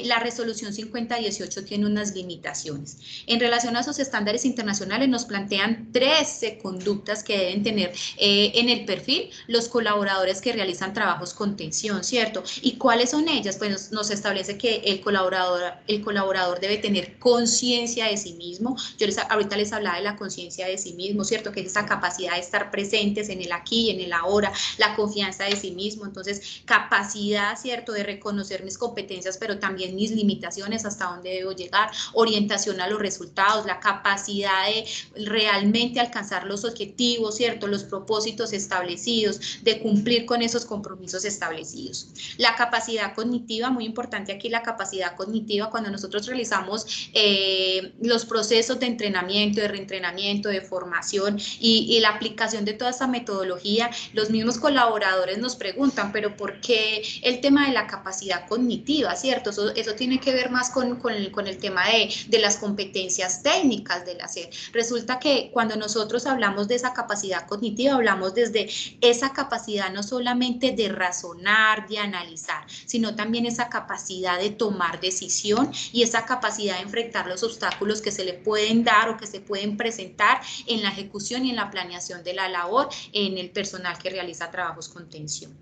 La resolución 5018 tiene unas limitaciones. En relación a esos estándares internacionales nos plantean 13 conductas que deben tener en el perfil los colaboradores que realizan trabajos con tensión, ¿cierto? ¿Y cuáles son ellas? Pues nos establece que el colaborador debe tener conciencia de sí mismo. Yo ahorita les hablaba de la conciencia de sí mismo, ¿cierto? Que es esa capacidad de estar presentes en el aquí y en el ahora, la confianza de sí mismo. Entonces, capacidad, ¿cierto? De reconocer mis competencias, pero también mis limitaciones, hasta dónde debo llegar, orientación a los resultados, la capacidad de realmente alcanzar los objetivos, ¿cierto? Los propósitos establecidos, de cumplir con esos compromisos establecidos. La capacidad cognitiva, muy importante aquí la capacidad cognitiva, cuando nosotros realizamos los procesos de entrenamiento, de reentrenamiento, de formación y la aplicación de toda esta metodología, los mismos colaboradores nos preguntan, pero ¿por qué el tema de la capacidad cognitiva, cierto? Eso tiene que ver más con el tema de las competencias técnicas del hacer. Resulta que cuando nosotros hablamos de esa capacidad cognitiva, hablamos desde esa capacidad no solamente de razonar, de analizar, sino también esa capacidad de tomar decisión y esa capacidad de enfrentar los obstáculos que se le pueden dar o que se pueden presentar en la ejecución y en la planeación de la labor en el personal que realiza trabajos con tensión.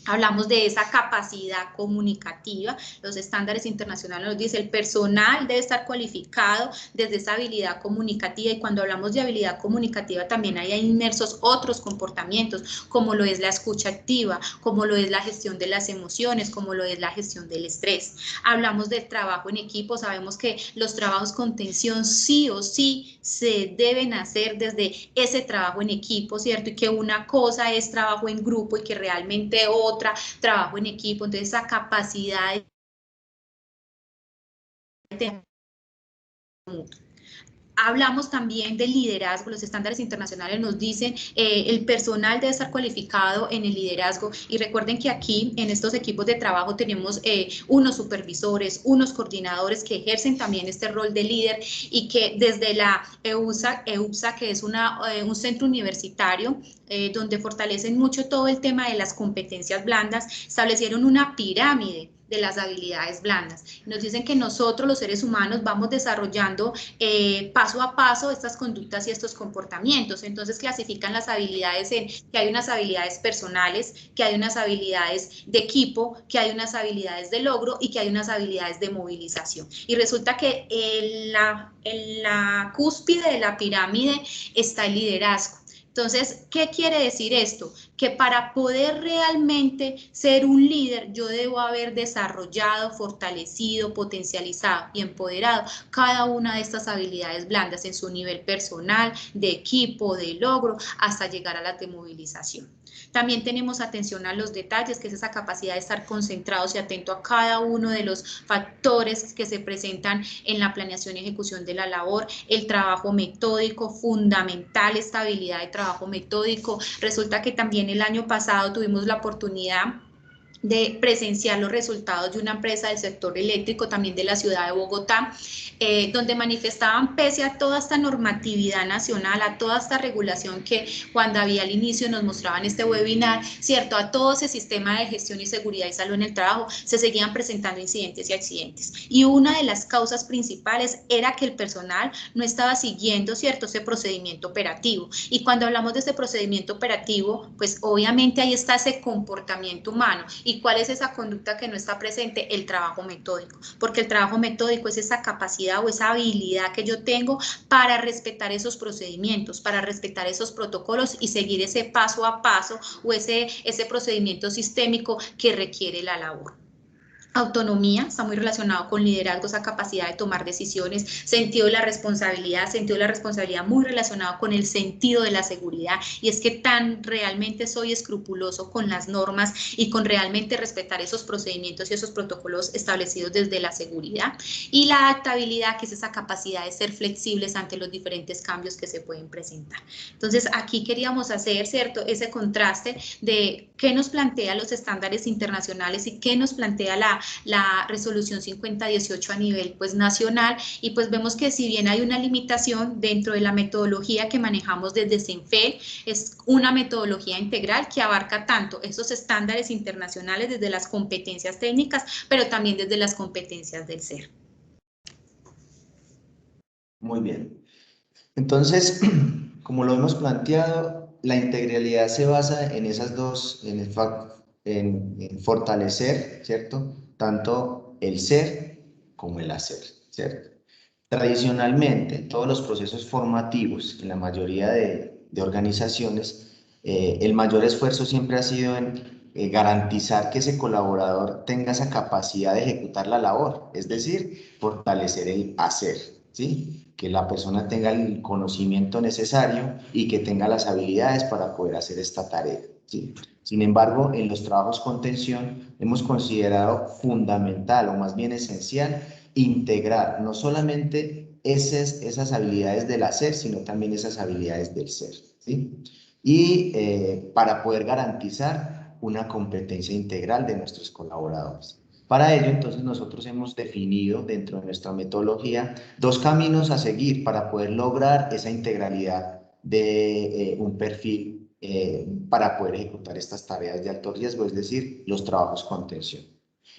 Hablamos de esa capacidad comunicativa. Los estándares internacionales nos dicen el personal debe estar cualificado desde esa habilidad comunicativa, y cuando hablamos de habilidad comunicativa también hay inmersos otros comportamientos, como lo es la escucha activa, como lo es la gestión de las emociones, como lo es la gestión del estrés. Hablamos del trabajo en equipo. Sabemos que los trabajos con tensión sí o sí se deben hacer desde ese trabajo en equipo, ¿cierto? Y que una cosa es trabajo en grupo y que realmente otra, trabajo en equipo. Entonces, esa capacidad de... Hablamos también del liderazgo. Los estándares internacionales nos dicen el personal debe estar cualificado en el liderazgo, y recuerden que aquí en estos equipos de trabajo tenemos unos supervisores, unos coordinadores que ejercen también este rol de líder, y que desde la EUPSA, que es un centro universitario donde fortalecen mucho todo el tema de las competencias blandas, establecieron una pirámide de las habilidades blandas. Nos dicen que nosotros los seres humanos vamos desarrollando paso a paso estas conductas y estos comportamientos. Entonces clasifican las habilidades en que hay unas habilidades personales, que hay unas habilidades de equipo, que hay unas habilidades de logro y que hay unas habilidades de movilización. Y resulta que en la cúspide de la pirámide está el liderazgo. Entonces, ¿qué quiere decir esto? Que para poder realmente ser un líder, yo debo haber desarrollado, fortalecido, potencializado y empoderado cada una de estas habilidades blandas en su nivel personal, de equipo, de logro, hasta llegar a la de movilización. También tenemos atención a los detalles, que es esa capacidad de estar concentrados y atento a cada uno de los factores que se presentan en la planeación y ejecución de la labor. El trabajo metódico, fundamental esta habilidad de trabajo metódico. Resulta que también el año pasado tuvimos la oportunidad de presenciar los resultados de una empresa del sector eléctrico, también de la ciudad de Bogotá, donde manifestaban, pese a toda esta normatividad nacional, a toda esta regulación que Juan David al inicio nos mostraba en este webinar, cierto, a todo ese sistema de gestión y seguridad y salud en el trabajo, se seguían presentando incidentes y accidentes. Y una de las causas principales era que el personal no estaba siguiendo, cierto, ese procedimiento operativo. Y cuando hablamos de ese procedimiento operativo, pues obviamente ahí está ese comportamiento humano. ¿Y cuál es esa conducta que no está presente? El trabajo metódico, porque el trabajo metódico es esa capacidad o esa habilidad que yo tengo para respetar esos procedimientos, para respetar esos protocolos y seguir ese paso a paso o ese procedimiento sistémico que requiere la labor. Autonomía está muy relacionado con liderazgo, esa capacidad de tomar decisiones, sentido de la responsabilidad muy relacionado con el sentido de la seguridad, y es que tan realmente soy escrupuloso con las normas y con realmente respetar esos procedimientos y esos protocolos establecidos desde la seguridad. Y la adaptabilidad, que es esa capacidad de ser flexibles ante los diferentes cambios que se pueden presentar. Entonces aquí queríamos hacer, ¿cierto?, ese contraste de qué nos plantea los estándares internacionales y qué nos plantea la resolución 5018 a nivel pues nacional, y pues vemos que si bien hay una limitación dentro de la metodología que manejamos desde CENFEL, es una metodología integral que abarca tanto esos estándares internacionales desde las competencias técnicas, pero también desde las competencias del ser. Muy bien. Entonces, como lo hemos planteado, la integralidad se basa en esas dos, en fortalecer, ¿cierto? Tanto el ser como el hacer, ¿cierto? Tradicionalmente, todos los procesos formativos en la mayoría de organizaciones, el mayor esfuerzo siempre ha sido en garantizar que ese colaborador tenga esa capacidad de ejecutar la labor, es decir, fortalecer el hacer, ¿sí? Que la persona tenga el conocimiento necesario y que tenga las habilidades para poder hacer esta tarea, ¿sí? Sin embargo, en los trabajos con tensión hemos considerado fundamental o más bien esencial integrar no solamente esas habilidades del hacer, sino también esas habilidades del ser, ¿sí? Y para poder garantizar una competencia integral de nuestros colaboradores. Para ello, entonces, nosotros hemos definido dentro de nuestra metodología dos caminos a seguir para poder lograr esa integralidad de un perfil para poder ejecutar estas tareas de alto riesgo, es decir, los trabajos con tensión.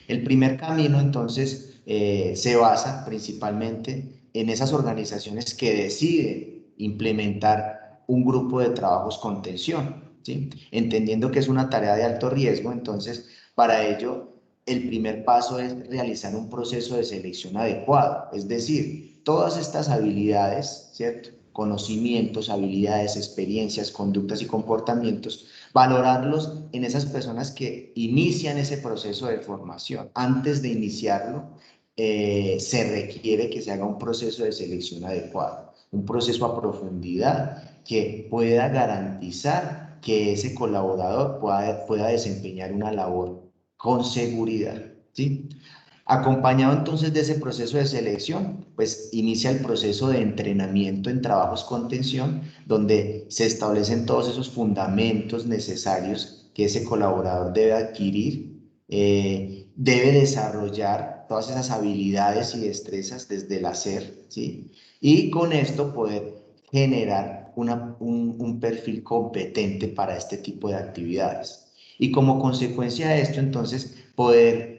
El primer camino, entonces, se basa principalmente en esas organizaciones que deciden implementar un grupo de trabajos con tensión, ¿sí? Entendiendo que es una tarea de alto riesgo, entonces para ello el primer paso es realizar un proceso de selección adecuado, es decir, todas estas habilidades, ¿cierto? Conocimientos, habilidades, experiencias, conductas y comportamientos, valorarlos en esas personas que inician ese proceso de formación. Antes de iniciarlo, se requiere que se haga un proceso de selección adecuado, un proceso a profundidad que pueda garantizar que ese colaborador pueda desempeñar una labor con seguridad, ¿sí? Acompañado entonces de ese proceso de selección, pues inicia el proceso de entrenamiento en trabajos con tensión, donde se establecen todos esos fundamentos necesarios que ese colaborador debe adquirir, debe desarrollar todas esas habilidades y destrezas desde el hacer, ¿sí? Y con esto poder generar un perfil competente para este tipo de actividades. Y como consecuencia de esto, entonces, poder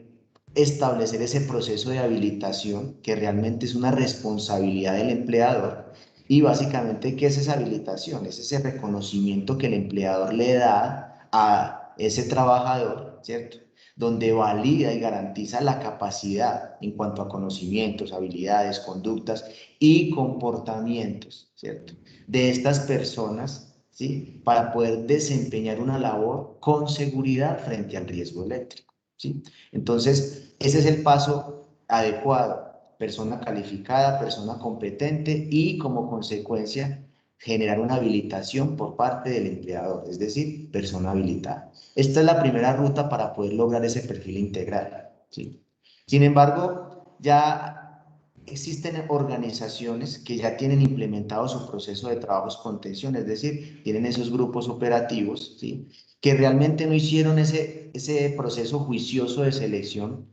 establecer ese proceso de habilitación que realmente es una responsabilidad del empleador. Y básicamente, ¿qué es esa habilitación? Es ese reconocimiento que el empleador le da a ese trabajador, ¿cierto? Donde valida y garantiza la capacidad en cuanto a conocimientos, habilidades, conductas y comportamientos, ¿cierto? De estas personas, ¿sí? Para poder desempeñar una labor con seguridad frente al riesgo eléctrico, ¿sí? Entonces, ese es el paso adecuado. Persona calificada, persona competente y como consecuencia generar una habilitación por parte del empleador, es decir, persona habilitada. Esta es la primera ruta para poder lograr ese perfil integral, ¿sí? Sin embargo, ya existen organizaciones que ya tienen implementado su proceso de trabajos con tensión, es decir, tienen esos grupos operativos, ¿sí? Que realmente no hicieron ese proceso juicioso de selección.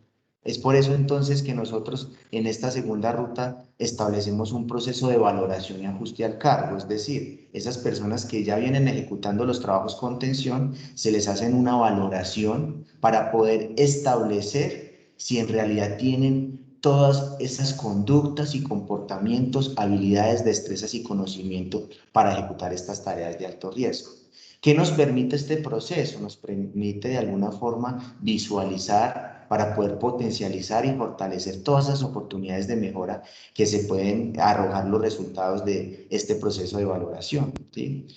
Es por eso entonces que nosotros en esta segunda ruta establecemos un proceso de valoración y ajuste al cargo, es decir, esas personas que ya vienen ejecutando los trabajos con tensión, se les hacen una valoración para poder establecer si en realidad tienen todas esas conductas y comportamientos, habilidades, destrezas y conocimiento para ejecutar estas tareas de alto riesgo. ¿Qué nos permite este proceso? Nos permite de alguna forma visualizar para poder potencializar y fortalecer todas esas oportunidades de mejora que se pueden arrojar los resultados de este proceso de valoración, ¿sí?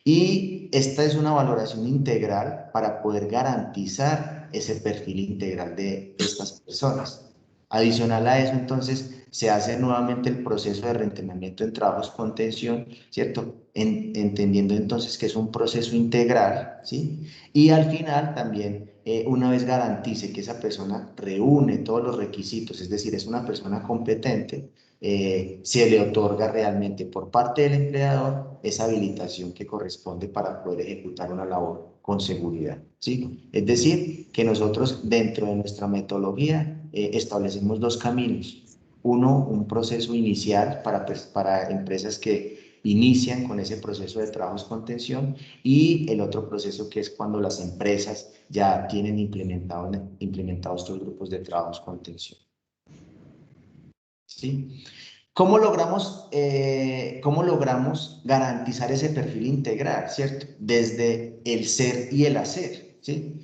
Y esta es una valoración integral para poder garantizar ese perfil integral de estas personas. Adicional a eso, entonces, se hace nuevamente el proceso de reentrenamiento en trabajos con tensión, ¿cierto? Entendiendo entonces que es un proceso integral, ¿sí? Y al final también, una vez garantice que esa persona reúne todos los requisitos, es decir, es una persona competente, se le otorga realmente por parte del empleador esa habilitación que corresponde para poder ejecutar una labor con seguridad, ¿sí? Es decir, que nosotros dentro de nuestra metodología establecemos dos caminos. Uno, un proceso inicial para empresas que inician con ese proceso de trabajos con tensión y el otro proceso que es cuando las empresas ya tienen implementados estos grupos de trabajos con tensión. ¿Sí? ¿Cómo logramos garantizar ese perfil integral, ¿cierto? Desde el ser y el hacer, ¿sí?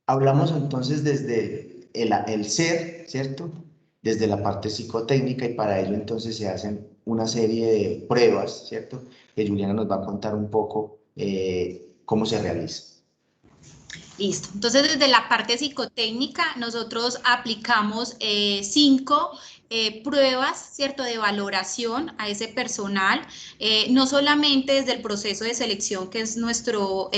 Hablamos entonces desde el ser, ¿cierto? Desde la parte psicotécnica y para ello entonces se hacen una serie de pruebas, ¿cierto? Que Juliana nos va a contar un poco cómo se realiza. Listo. Entonces, desde la parte psicotécnica, nosotros aplicamos 5 pruebas, ¿cierto?, de valoración a ese personal, no solamente desde el proceso de selección, que es nuestro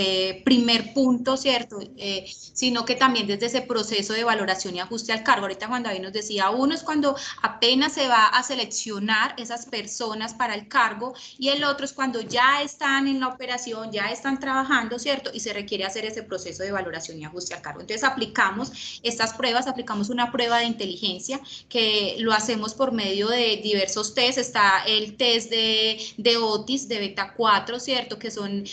primer punto, ¿cierto?, sino que también desde ese proceso de valoración y ajuste al cargo. Ahorita Juan David nos decía, uno es cuando apenas se va a seleccionar esas personas para el cargo y el otro es cuando ya están en la operación, ya están trabajando, ¿cierto?, y se requiere hacer ese proceso de valoración y ajuste al cargo. Entonces aplicamos estas pruebas, aplicamos una prueba de inteligencia que lo hacemos por medio de diversos tests. Está el test de Otis, de Beta 4, ¿cierto?, que son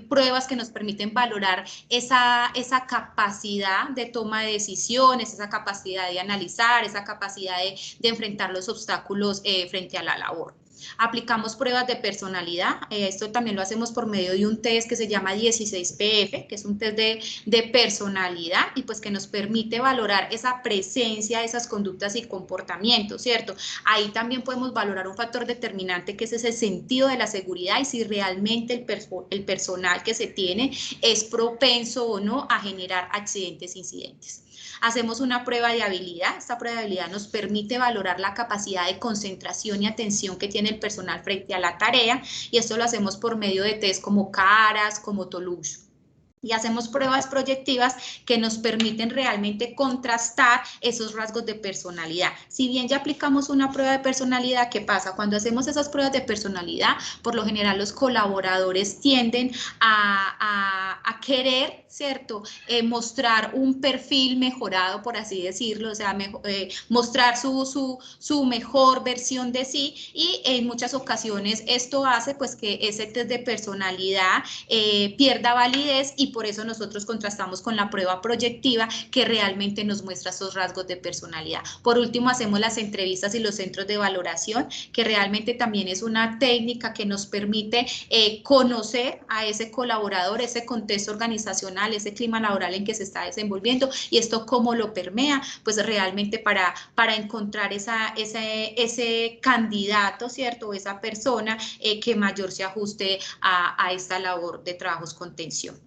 pruebas que nos permiten valorar esa capacidad de toma de decisiones, esa capacidad de analizar, esa capacidad de enfrentar los obstáculos frente a la labor. Aplicamos pruebas de personalidad, esto también lo hacemos por medio de un test que se llama 16PF, que es un test de personalidad y pues que nos permite valorar esa presencia, esas conductas y comportamientos, ¿cierto? Ahí también podemos valorar un factor determinante que es ese sentido de la seguridad y si realmente el personal que se tiene es propenso o no a generar accidentes, incidentes. Hacemos una prueba de habilidad. Esta prueba de habilidad nos permite valorar la capacidad de concentración y atención que tiene el personal frente a la tarea y esto lo hacemos por medio de test como CARAS, como Toulouse. Y hacemos pruebas proyectivas que nos permiten realmente contrastar esos rasgos de personalidad. Si bien ya aplicamos una prueba de personalidad, ¿qué pasa? Cuando hacemos esas pruebas de personalidad, por lo general los colaboradores tienden a querer, ¿cierto? Mostrar un perfil mejorado, por así decirlo, o sea, mostrar su mejor versión de sí y en muchas ocasiones esto hace pues que ese test de personalidad pierda validez y por eso nosotros contrastamos con la prueba proyectiva que realmente nos muestra esos rasgos de personalidad. Por último, hacemos las entrevistas y los centros de valoración, que realmente también es una técnica que nos permite conocer a ese colaborador, ese contexto organizacional, ese clima laboral en que se está desenvolviendo y esto cómo lo permea, pues realmente para encontrar ese candidato, ¿cierto? O esa persona que mayor se ajuste a esta labor de trabajos con tensión.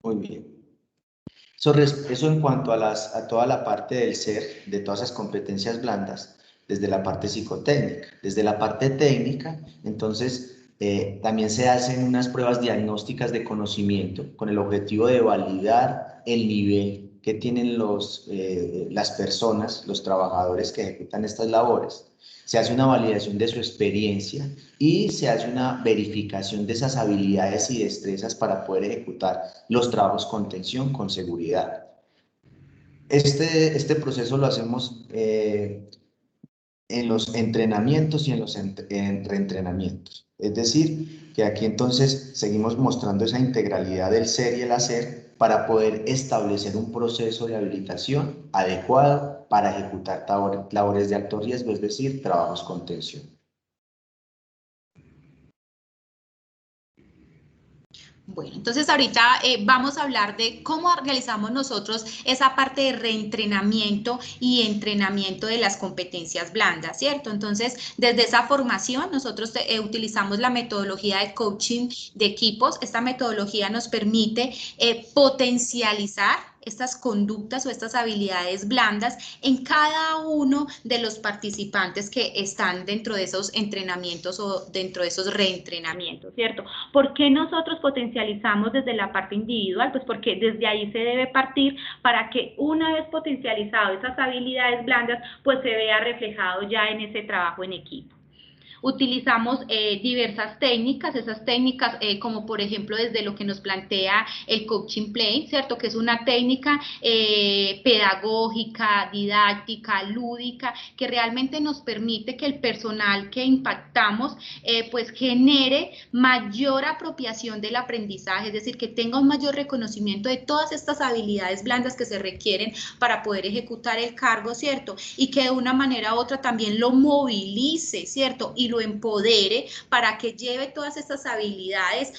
Muy bien. Eso en cuanto a toda la parte del ser, de todas esas competencias blandas, desde la parte psicotécnica. Desde la parte técnica, entonces, también se hacen unas pruebas diagnósticas de conocimiento con el objetivo de validar el nivel que tienen las personas, los trabajadores que ejecutan estas labores. Se hace una validación de su experiencia y se hace una verificación de esas habilidades y destrezas para poder ejecutar los trabajos con tensión, con seguridad. Este proceso lo hacemos en los entrenamientos y en reentrenamientos. Es decir, que aquí entonces seguimos mostrando esa integralidad del ser y el hacer para poder establecer un proceso de habilitación adecuado para ejecutar labores de alto riesgo, es decir, trabajos con tensión. Bueno, entonces ahorita vamos a hablar de cómo realizamos nosotros esa parte de reentrenamiento y entrenamiento de las competencias blandas, ¿cierto? Entonces, desde esa formación, nosotros utilizamos la metodología de coaching de equipos. Esta metodología nos permite potencializar estas conductas o estas habilidades blandas en cada uno de los participantes que están dentro de esos entrenamientos o dentro de esos reentrenamientos, ¿cierto? ¿Por qué nosotros potencializamos desde la parte individual? Pues porque desde ahí se debe partir para que una vez potencializado esas habilidades blandas, pues se vea reflejado ya en ese trabajo en equipo. Utilizamos diversas técnicas, esas técnicas como por ejemplo desde lo que nos plantea el Coaching Play, ¿cierto? Que es una técnica pedagógica, didáctica, lúdica, que realmente nos permite que el personal que impactamos pues genere mayor apropiación del aprendizaje, es decir, que tenga un mayor reconocimiento de todas estas habilidades blandas que se requieren para poder ejecutar el cargo, ¿cierto? Y que de una manera u otra también lo movilice, ¿cierto? Y lo empodere para que lleve todas estas habilidades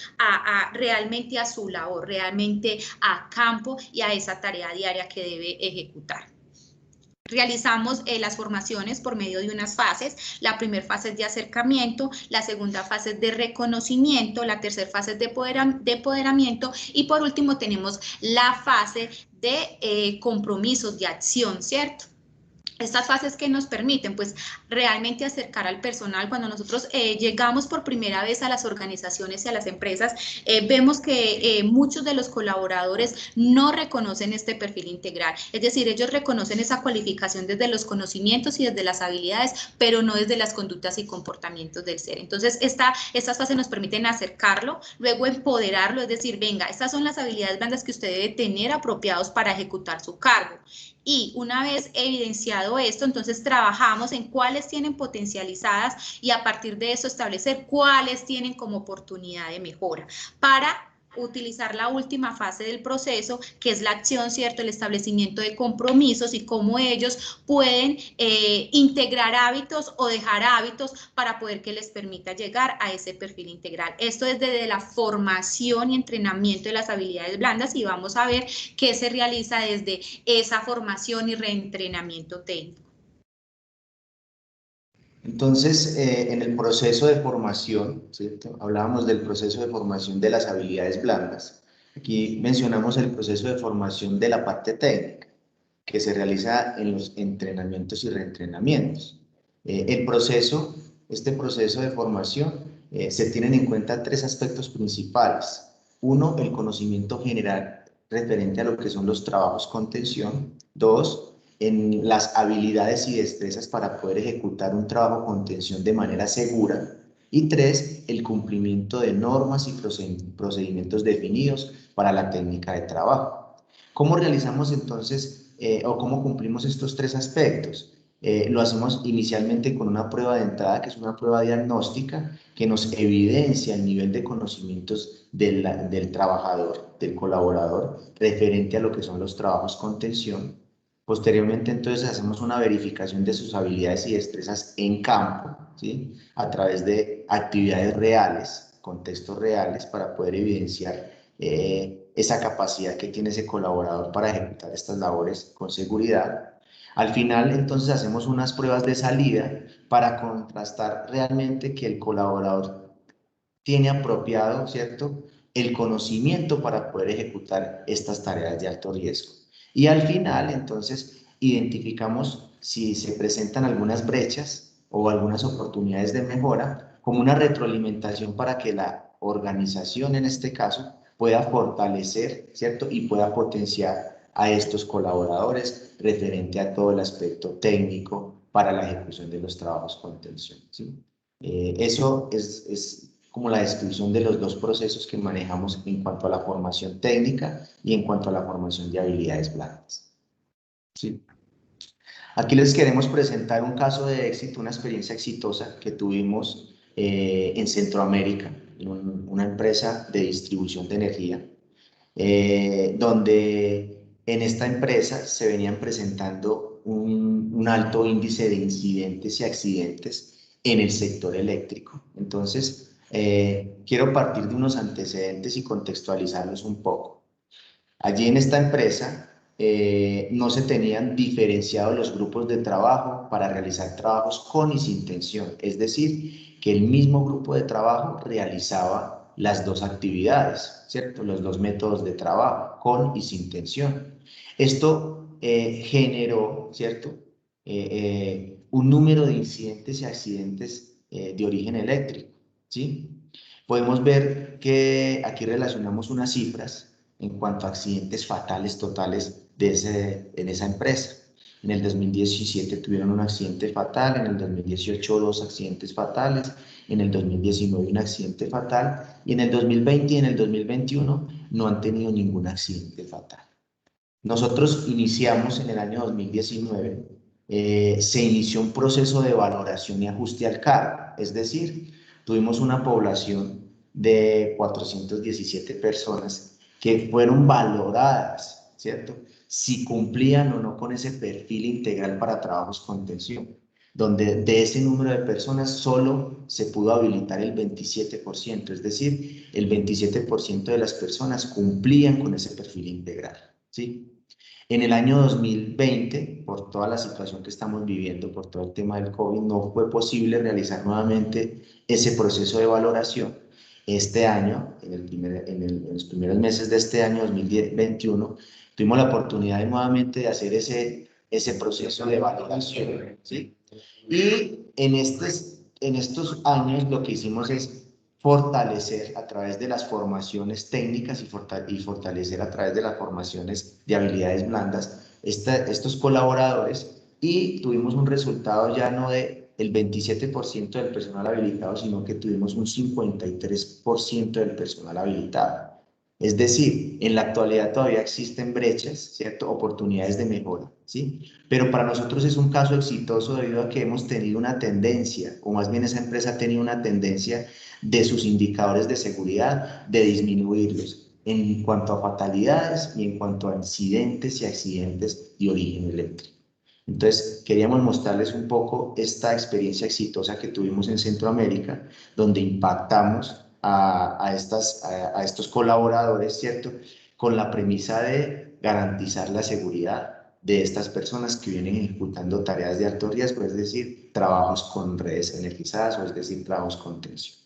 realmente a su labor, realmente a campo y a esa tarea diaria que debe ejecutar. Realizamos las formaciones por medio de unas fases. La primera fase es de acercamiento, la segunda fase es de reconocimiento, la tercera fase es de empoderamiento y por último tenemos la fase de compromisos de acción, ¿cierto? Estas fases que nos permiten pues realmente acercar al personal. Cuando nosotros llegamos por primera vez a las organizaciones y a las empresas, vemos que muchos de los colaboradores no reconocen este perfil integral, es decir, ellos reconocen esa cualificación desde los conocimientos y desde las habilidades, pero no desde las conductas y comportamientos del ser. Entonces estas fases nos permiten acercarlo, luego empoderarlo, es decir, venga, estas son las habilidades blandas que usted debe tener apropiados para ejecutar su cargo. Y una vez evidenciado esto, entonces trabajamos en cuáles tienen potencializadas y a partir de eso establecer cuáles tienen como oportunidad de mejora para utilizar la última fase del proceso, que es la acción, ¿cierto? El establecimiento de compromisos y cómo ellos pueden integrar hábitos o dejar hábitos para poder que les permita llegar a ese perfil integral. Esto es desde la formación y entrenamiento de las habilidades blandas y vamos a ver qué se realiza desde esa formación y reentrenamiento técnico. Entonces, en el proceso de formación, ¿cierto? Hablábamos del proceso de formación de las habilidades blandas. Aquí mencionamos el proceso de formación de la parte técnica, que se realiza en los entrenamientos y reentrenamientos. Este proceso de formación, se tienen en cuenta tres aspectos principales. Uno, el conocimiento general referente a lo que son los trabajos con tensión. Dos, en las habilidades y destrezas para poder ejecutar un trabajo con tensión de manera segura. Y tres, el cumplimiento de normas y procedimientos definidos para la técnica de trabajo. ¿Cómo realizamos entonces o cómo cumplimos estos tres aspectos? Lo hacemos inicialmente con una prueba de entrada, que es una prueba diagnóstica, que nos evidencia el nivel de conocimientos del trabajador, del colaborador, referente a lo que son los trabajos con tensión. Posteriormente, entonces, hacemos una verificación de sus habilidades y destrezas en campo, ¿sí? A través de actividades reales, contextos reales, para poder evidenciar esa capacidad que tiene ese colaborador para ejecutar estas labores con seguridad. Al final, entonces, hacemos unas pruebas de salida para contrastar realmente que el colaborador tiene apropiado, ¿cierto?, el conocimiento para poder ejecutar estas tareas de alto riesgo. Y al final, entonces, identificamos si se presentan algunas brechas o algunas oportunidades de mejora, como una retroalimentación para que la organización, en este caso, pueda fortalecer, ¿cierto?, y pueda potenciar a estos colaboradores referente a todo el aspecto técnico para la ejecución de los trabajos con tensión, ¿sí? Eso es como la descripción de los dos procesos que manejamos en cuanto a la formación técnica y en cuanto a la formación de habilidades blandas. ¿Sí? Aquí les queremos presentar un caso de éxito, una experiencia exitosa que tuvimos en Centroamérica, en una empresa de distribución de energía, donde en esta empresa se venían presentando un alto índice de incidentes y accidentes en el sector eléctrico. Entonces, quiero partir de unos antecedentes y contextualizarlos un poco. Allí en esta empresa no se tenían diferenciados los grupos de trabajo para realizar trabajos con y sin tensión, es decir, que el mismo grupo de trabajo realizaba las dos actividades, ¿cierto? Los dos métodos de trabajo, con y sin tensión. Esto generó, ¿cierto?, un número de incidentes y accidentes de origen eléctrico, ¿sí? Podemos ver que aquí relacionamos unas cifras en cuanto a accidentes fatales totales en esa empresa. En el 2017 tuvieron un accidente fatal, en el 2018 dos accidentes fatales, en el 2019 un accidente fatal y en el 2020 y en el 2021 no han tenido ningún accidente fatal. Nosotros iniciamos en el año 2019, se inició un proceso de valoración y ajuste al cargo, es decir, tuvimos una población de 417 personas que fueron valoradas, ¿cierto?, si cumplían o no con ese perfil integral para trabajos con tensión, donde de ese número de personas solo se pudo habilitar el 27%, es decir, el 27% de las personas cumplían con ese perfil integral, ¿sí? En el año 2020, por toda la situación que estamos viviendo, por todo el tema del COVID, no fue posible realizar nuevamente ese proceso de valoración. Este año, en los primeros meses de este año 2021, tuvimos la oportunidad de nuevamente de hacer ese proceso de valoración, ¿sí? Y en estos años lo que hicimos es fortalecer a través de las formaciones técnicas y fortalecer a través de las formaciones de habilidades blandas estos colaboradores, y tuvimos un resultado ya no del 27% del personal habilitado, sino que tuvimos un 53% del personal habilitado. Es decir, en la actualidad todavía existen brechas, ¿cierto? Oportunidades de mejora, ¿sí? Pero para nosotros es un caso exitoso debido a que hemos tenido una tendencia, o más bien esa empresa ha tenido una tendencia de sus indicadores de seguridad de disminuirlos en cuanto a fatalidades y en cuanto a incidentes y accidentes de origen eléctrico. Entonces, queríamos mostrarles un poco esta experiencia exitosa que tuvimos en Centroamérica, donde impactamos a estos colaboradores, ¿cierto? Con la premisa de garantizar la seguridad de estas personas que vienen ejecutando tareas de alto riesgo, es decir, trabajos con redes energizadas, o es decir, trabajos con tensión.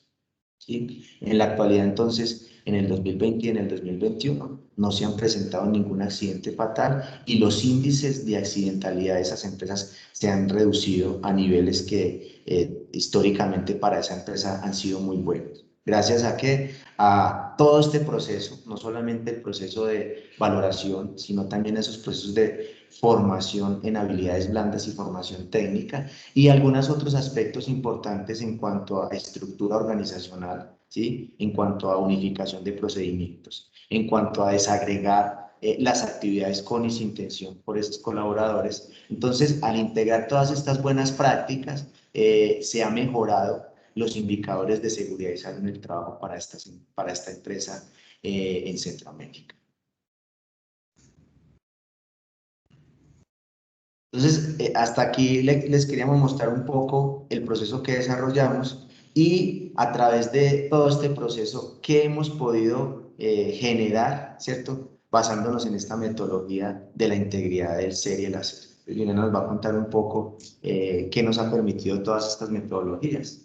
¿Sí? En la actualidad, entonces, en el 2020 y en el 2021 no se han presentado ningún accidente fatal y los índices de accidentalidad de esas empresas se han reducido a niveles que históricamente para esa empresa han sido muy buenos. Gracias a que a todo este proceso, no solamente el proceso de valoración, sino también esos procesos de formación en habilidades blandas y formación técnica, y algunos otros aspectos importantes en cuanto a estructura organizacional, ¿sí? En cuanto a unificación de procedimientos, en cuanto a desagregar las actividades con y sin tensión por estos colaboradores. Entonces, al integrar todas estas buenas prácticas, se ha mejorado los indicadores de seguridad y salud en el trabajo para esta empresa en Centroamérica. Entonces, hasta aquí les queríamos mostrar un poco el proceso que desarrollamos y a través de todo este proceso que hemos podido generar, ¿cierto? Basándonos en esta metodología de la integridad del ser y el hacer. Liliana nos va a contar un poco qué nos ha permitido todas estas metodologías.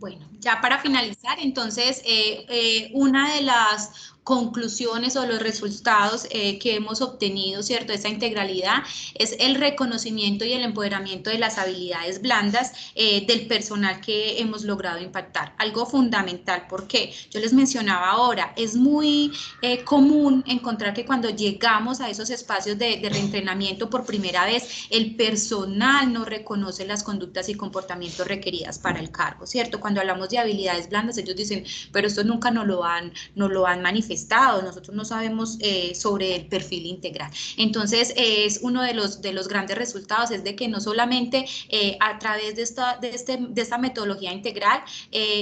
Bueno, ya para finalizar, entonces, una de las conclusiones o los resultados que hemos obtenido, ¿cierto?, de esa integralidad es el reconocimiento y el empoderamiento de las habilidades blandas del personal que hemos logrado impactar. Algo fundamental, porque yo les mencionaba ahora, es muy común encontrar que cuando llegamos a esos espacios de reentrenamiento por primera vez, el personal no reconoce las conductas y comportamientos requeridas para el cargo, ¿cierto? Cuando hablamos de habilidades blandas, ellos dicen, pero esto nunca nos lo han manifestado, nosotros no sabemos sobre el perfil integral. Entonces, es uno de los grandes resultados, es de que no solamente a través de esta metodología integral,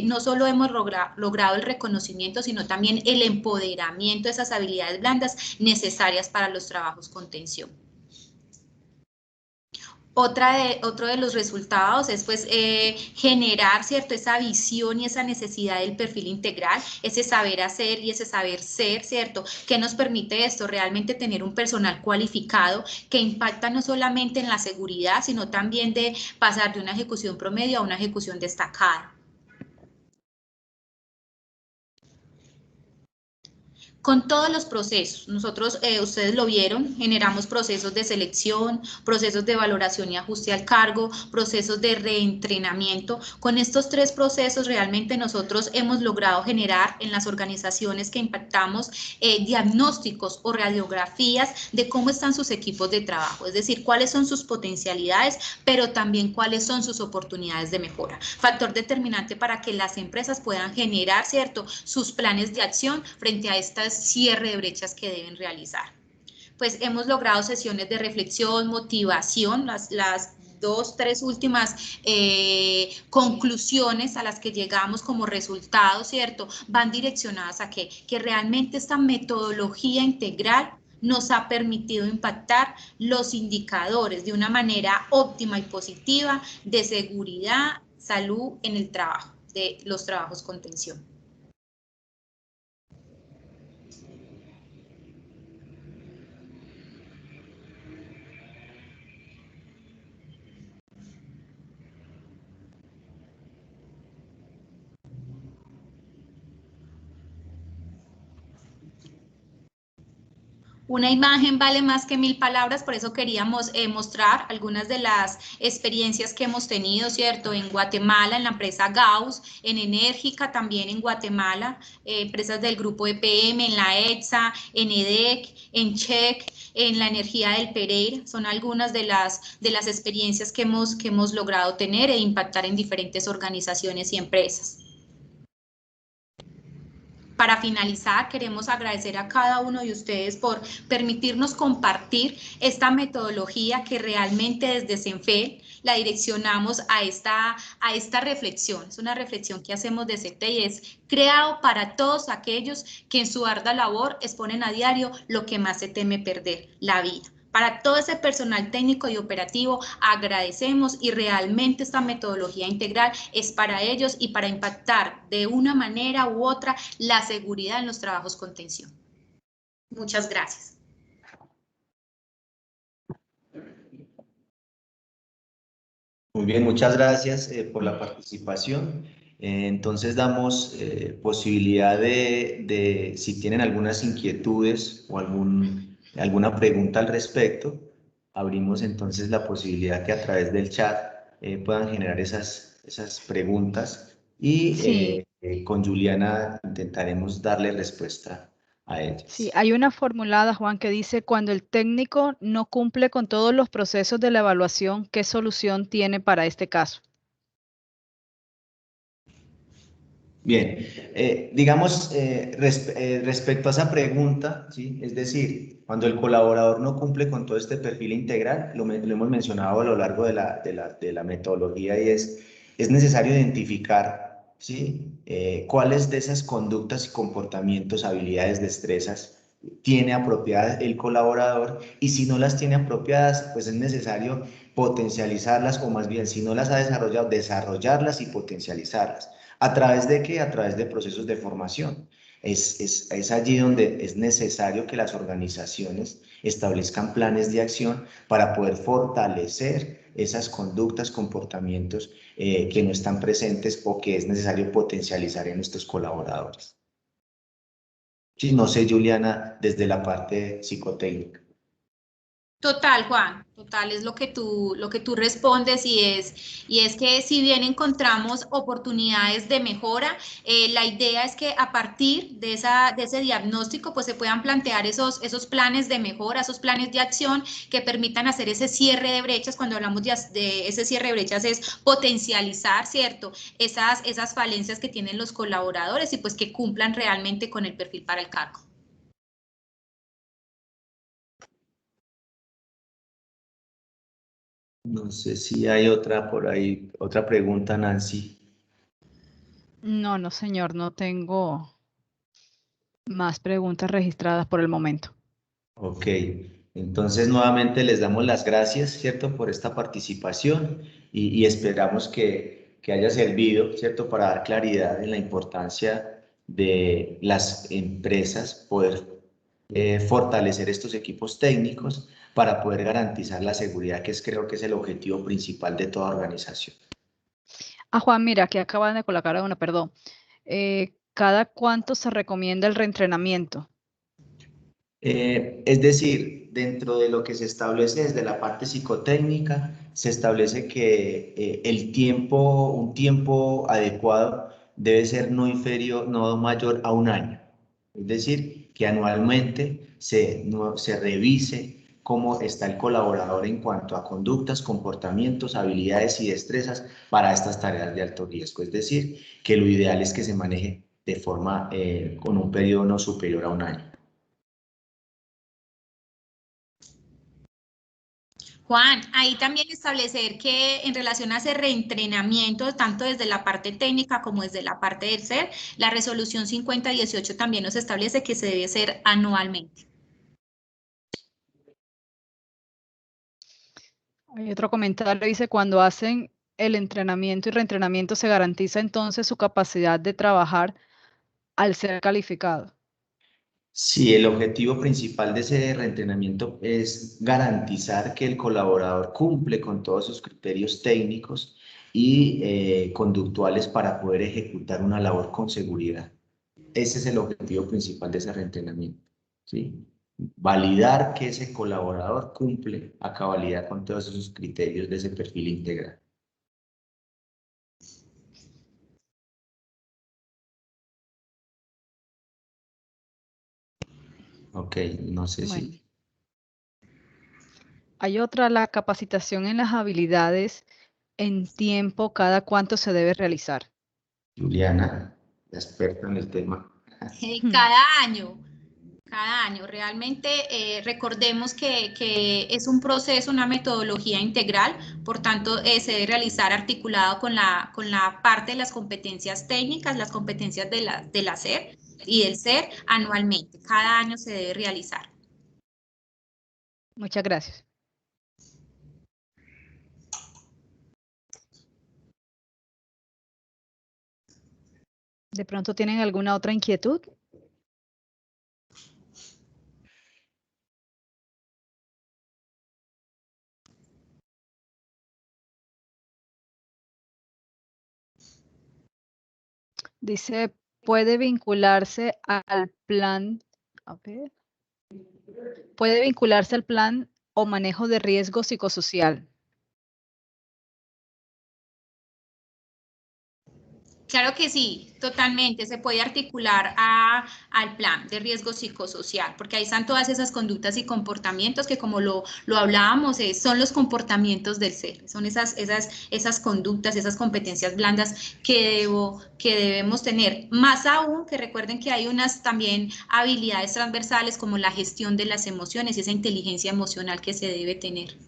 no solo hemos logrado el reconocimiento, sino también el empoderamiento de esas habilidades blandas necesarias para los trabajos con tensión. Otro de los resultados es pues generar, ¿cierto?, esa visión y esa necesidad del perfil integral, ese saber hacer y ese saber ser, ¿cierto?, que nos permite esto, realmente tener un personal cualificado que impacta no solamente en la seguridad, sino también de pasar de una ejecución promedio a una ejecución destacada. Con todos los procesos, nosotros, ustedes lo vieron, generamos procesos de selección, procesos de valoración y ajuste al cargo, procesos de reentrenamiento. Con estos tres procesos realmente nosotros hemos logrado generar en las organizaciones que impactamos diagnósticos o radiografías de cómo están sus equipos de trabajo, es decir, cuáles son sus potencialidades, pero también cuáles son sus oportunidades de mejora. Factor determinante para que las empresas puedan generar, ¿cierto?, sus planes de acción frente a estas cierre de brechas que deben realizar. Pues hemos logrado sesiones de reflexión, motivación, las 2-3 últimas conclusiones a las que llegamos como resultado, ¿cierto?, van direccionadas a que realmente esta metodología integral nos ha permitido impactar los indicadores de una manera óptima y positiva de seguridad, salud en el trabajo, de los trabajos con tensión. Una imagen vale más que 1000 palabras, por eso queríamos mostrar algunas de las experiencias que hemos tenido, ¿cierto? En Guatemala, en la empresa Gauss, en Enérgica, también en Guatemala, empresas del grupo EPM, en la ETSA, en EDEC, en CHEC, en la energía del Pereira. Son algunas de las experiencias que hemos logrado tener e impactar en diferentes organizaciones y empresas. Para finalizar, queremos agradecer a cada uno de ustedes por permitirnos compartir esta metodología que realmente desde CENFEL la direccionamos a esta reflexión. Es una reflexión que hacemos de CENTE y es creado para todos aquellos que en su ardua labor exponen a diario lo que más se teme perder, la vida. Para todo ese personal técnico y operativo agradecemos y realmente esta metodología integral es para ellos y para impactar de una manera u otra la seguridad en los trabajos con tensión. Muchas gracias. Muy bien, muchas gracias por la participación. Entonces damos posibilidad si tienen algunas inquietudes o alguna pregunta al respecto, abrimos entonces la posibilidad que a través del chat puedan generar esas preguntas y Sí. Con Juliana intentaremos darle respuesta a ellas. Sí, hay una formulada, Juan, que dice, cuando el técnico no cumple con todos los procesos de la evaluación, ¿qué solución tiene para este caso? Bien, digamos, respecto a esa pregunta, ¿sí? Es decir, cuando el colaborador no cumple con todo este perfil integral, lo hemos mencionado a lo largo de la metodología y es necesario identificar, ¿sí? Cuáles de esas conductas y comportamientos, habilidades, destrezas tiene apropiadas el colaborador y si no las tiene apropiadas, pues es necesario potencializarlas o más bien, si no las ha desarrollado, desarrollarlas y potencializarlas. ¿A través de qué? A través de procesos de formación. Es allí donde es necesario que las organizaciones establezcan planes de acción para poder fortalecer esas conductas, comportamientos que no están presentes o que es necesario potencializar en nuestros colaboradores. Sí, no sé, Juliana, desde la parte psicotécnica. Total, Juan, total, es lo que tú respondes y es que si bien encontramos oportunidades de mejora, la idea es que a partir de ese diagnóstico pues se puedan plantear esos planes de mejora, esos planes de acción que permitan hacer ese cierre de brechas. Cuando hablamos de ese cierre de brechas es potencializar, ¿cierto? Esas falencias que tienen los colaboradores y pues que cumplan realmente con el perfil para el cargo. No sé si hay otra por ahí, otra pregunta, Nancy. No, señor, no tengo más preguntas registradas por el momento. Ok, entonces nuevamente les damos las gracias, ¿cierto?, por esta participación y esperamos que haya servido, ¿cierto?, para dar claridad en la importancia de las empresas poder fortalecer estos equipos técnicos para poder garantizar la seguridad, que creo que es el objetivo principal de toda organización. Juan, mira, aquí acaban de colocar una, perdón. ¿Cada cuánto se recomienda el reentrenamiento? Es decir, dentro de lo que se establece desde la parte psicotécnica, se establece que un tiempo adecuado debe ser no inferior, no mayor a un año. Es decir, que anualmente se revise cómo está el colaborador en cuanto a conductas, comportamientos, habilidades y destrezas para estas tareas de alto riesgo. Es decir, que lo ideal es que se maneje de forma con un periodo no superior a un año. Juan, ahí también establecer que en relación a ese reentrenamiento, tanto desde la parte técnica como desde la parte del ser, la resolución 5018 también nos establece que se debe hacer anualmente. Hay otro comentario, dice, cuando hacen el entrenamiento y reentrenamiento, ¿se garantiza entonces su capacidad de trabajar al ser calificado? Sí, el objetivo principal de ese reentrenamiento es garantizar que el colaborador cumple con todos sus criterios técnicos y conductuales para poder ejecutar una labor con seguridad. Ese es el objetivo principal de ese reentrenamiento, ¿sí? Validar que ese colaborador cumple a cabalidad con todos esos criterios de ese perfil integral. Ok, no sé Bueno. si... Hay otra, la capacitación en las habilidades en tiempo, ¿cada cuánto se debe realizar? Juliana, la experta en el tema. Cada año. Realmente recordemos que es un proceso, una metodología integral, por tanto se debe realizar articulado con la parte de las competencias técnicas, las competencias del hacer y del ser anualmente. Cada año se debe realizar. Muchas gracias. ¿De pronto tienen alguna otra inquietud? Dice, puede vincularse al plan, a ver, puede vincularse al plan o manejo de riesgo psicosocial. Claro que sí, totalmente. Se puede articular al plan de riesgo psicosocial, porque ahí están todas esas conductas y comportamientos que, como lo hablábamos, son los comportamientos del ser, son esas conductas, esas competencias blandas que debemos tener. Más aún que recuerden que hay unas también habilidades transversales como la gestión de las emociones y esa inteligencia emocional que se debe tener.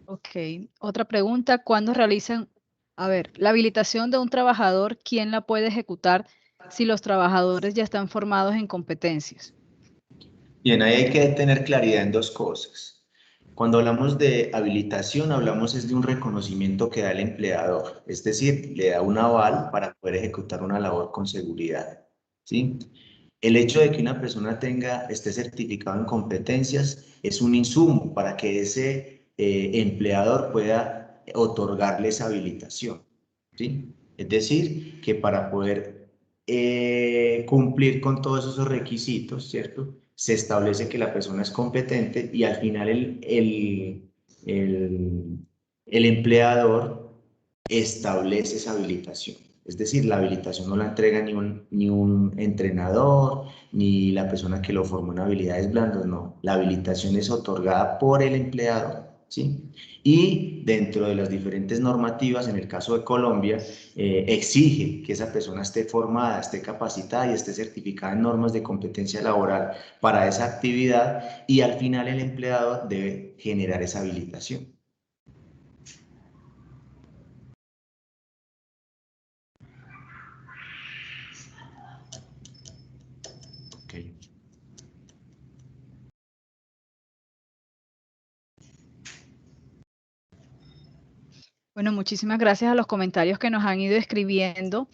Ok, otra pregunta, ¿cuándo realizan, a ver, la habilitación de un trabajador, quién la puede ejecutar si los trabajadores ya están formados en competencias? Bien, ahí hay que tener claridad en dos cosas. Cuando hablamos de habilitación, hablamos es de un reconocimiento que da el empleador, es decir, le da un aval para poder ejecutar una labor con seguridad, ¿sí? El hecho de que una persona esté certificado en competencias es un insumo para que ese empleador pueda otorgarle esa habilitación, ¿sí? Es decir, que para poder cumplir con todos esos requisitos, ¿cierto? Se establece que la persona es competente y al final el empleador establece esa habilitación. Es decir, la habilitación no la entrega ni un entrenador, ni la persona que lo formó en habilidades blandas, no. La habilitación es otorgada por el empleador, ¿sí? Y dentro de las diferentes normativas, en el caso de Colombia, exige que esa persona esté formada, esté capacitada y esté certificada en normas de competencia laboral para esa actividad y al final el empleador debe generar esa habilitación. Okay. Bueno, muchísimas gracias a los comentarios que nos han ido escribiendo.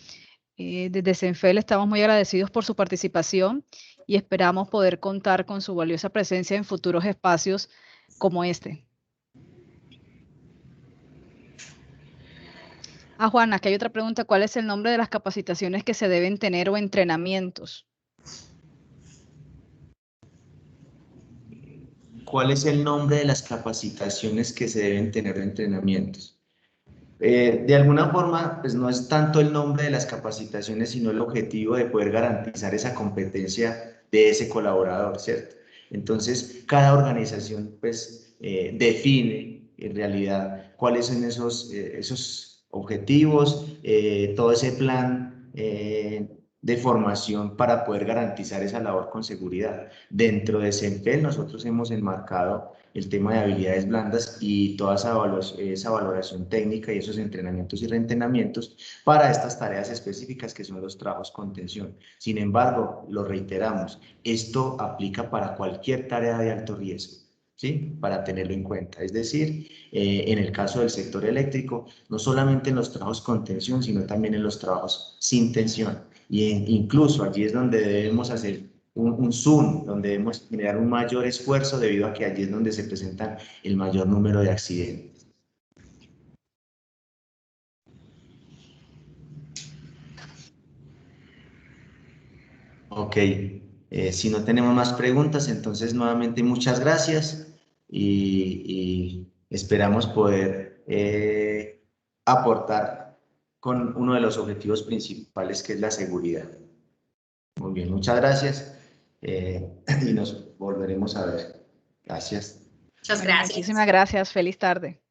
Desde CENFEL estamos muy agradecidos por su participación y esperamos poder contar con su valiosa presencia en futuros espacios como este. Juana, aquí hay otra pregunta. ¿Cuál es el nombre de las capacitaciones que se deben tener o entrenamientos? ¿Cuál es el nombre de las capacitaciones que se deben tener de entrenamientos? De alguna forma, pues no es tanto el nombre de las capacitaciones, sino el objetivo de poder garantizar esa competencia de ese colaborador, ¿cierto? Entonces, cada organización, pues, define en realidad cuáles son esos objetivos, todo ese plan de formación para poder garantizar esa labor con seguridad. Dentro de CENFEL, nosotros hemos enmarcado el tema de habilidades blandas y toda esa valoración técnica y esos entrenamientos y reentrenamientos para estas tareas específicas que son los trabajos con tensión. Sin embargo, lo reiteramos, esto aplica para cualquier tarea de alto riesgo, ¿sí? Para tenerlo en cuenta. Es decir, en el caso del sector eléctrico, no solamente en los trabajos con tensión, sino también en los trabajos sin tensión. Y incluso allí es donde debemos hacer un zoom, donde debemos generar un mayor esfuerzo debido a que allí es donde se presentan el mayor número de accidentes. Ok, si no tenemos más preguntas, entonces nuevamente muchas gracias y esperamos poder aportar con uno de los objetivos principales que es la seguridad. Muy bien, muchas gracias y nos volveremos a ver. Gracias. Muchas Bueno, gracias. muchísimas gracias. Feliz tarde.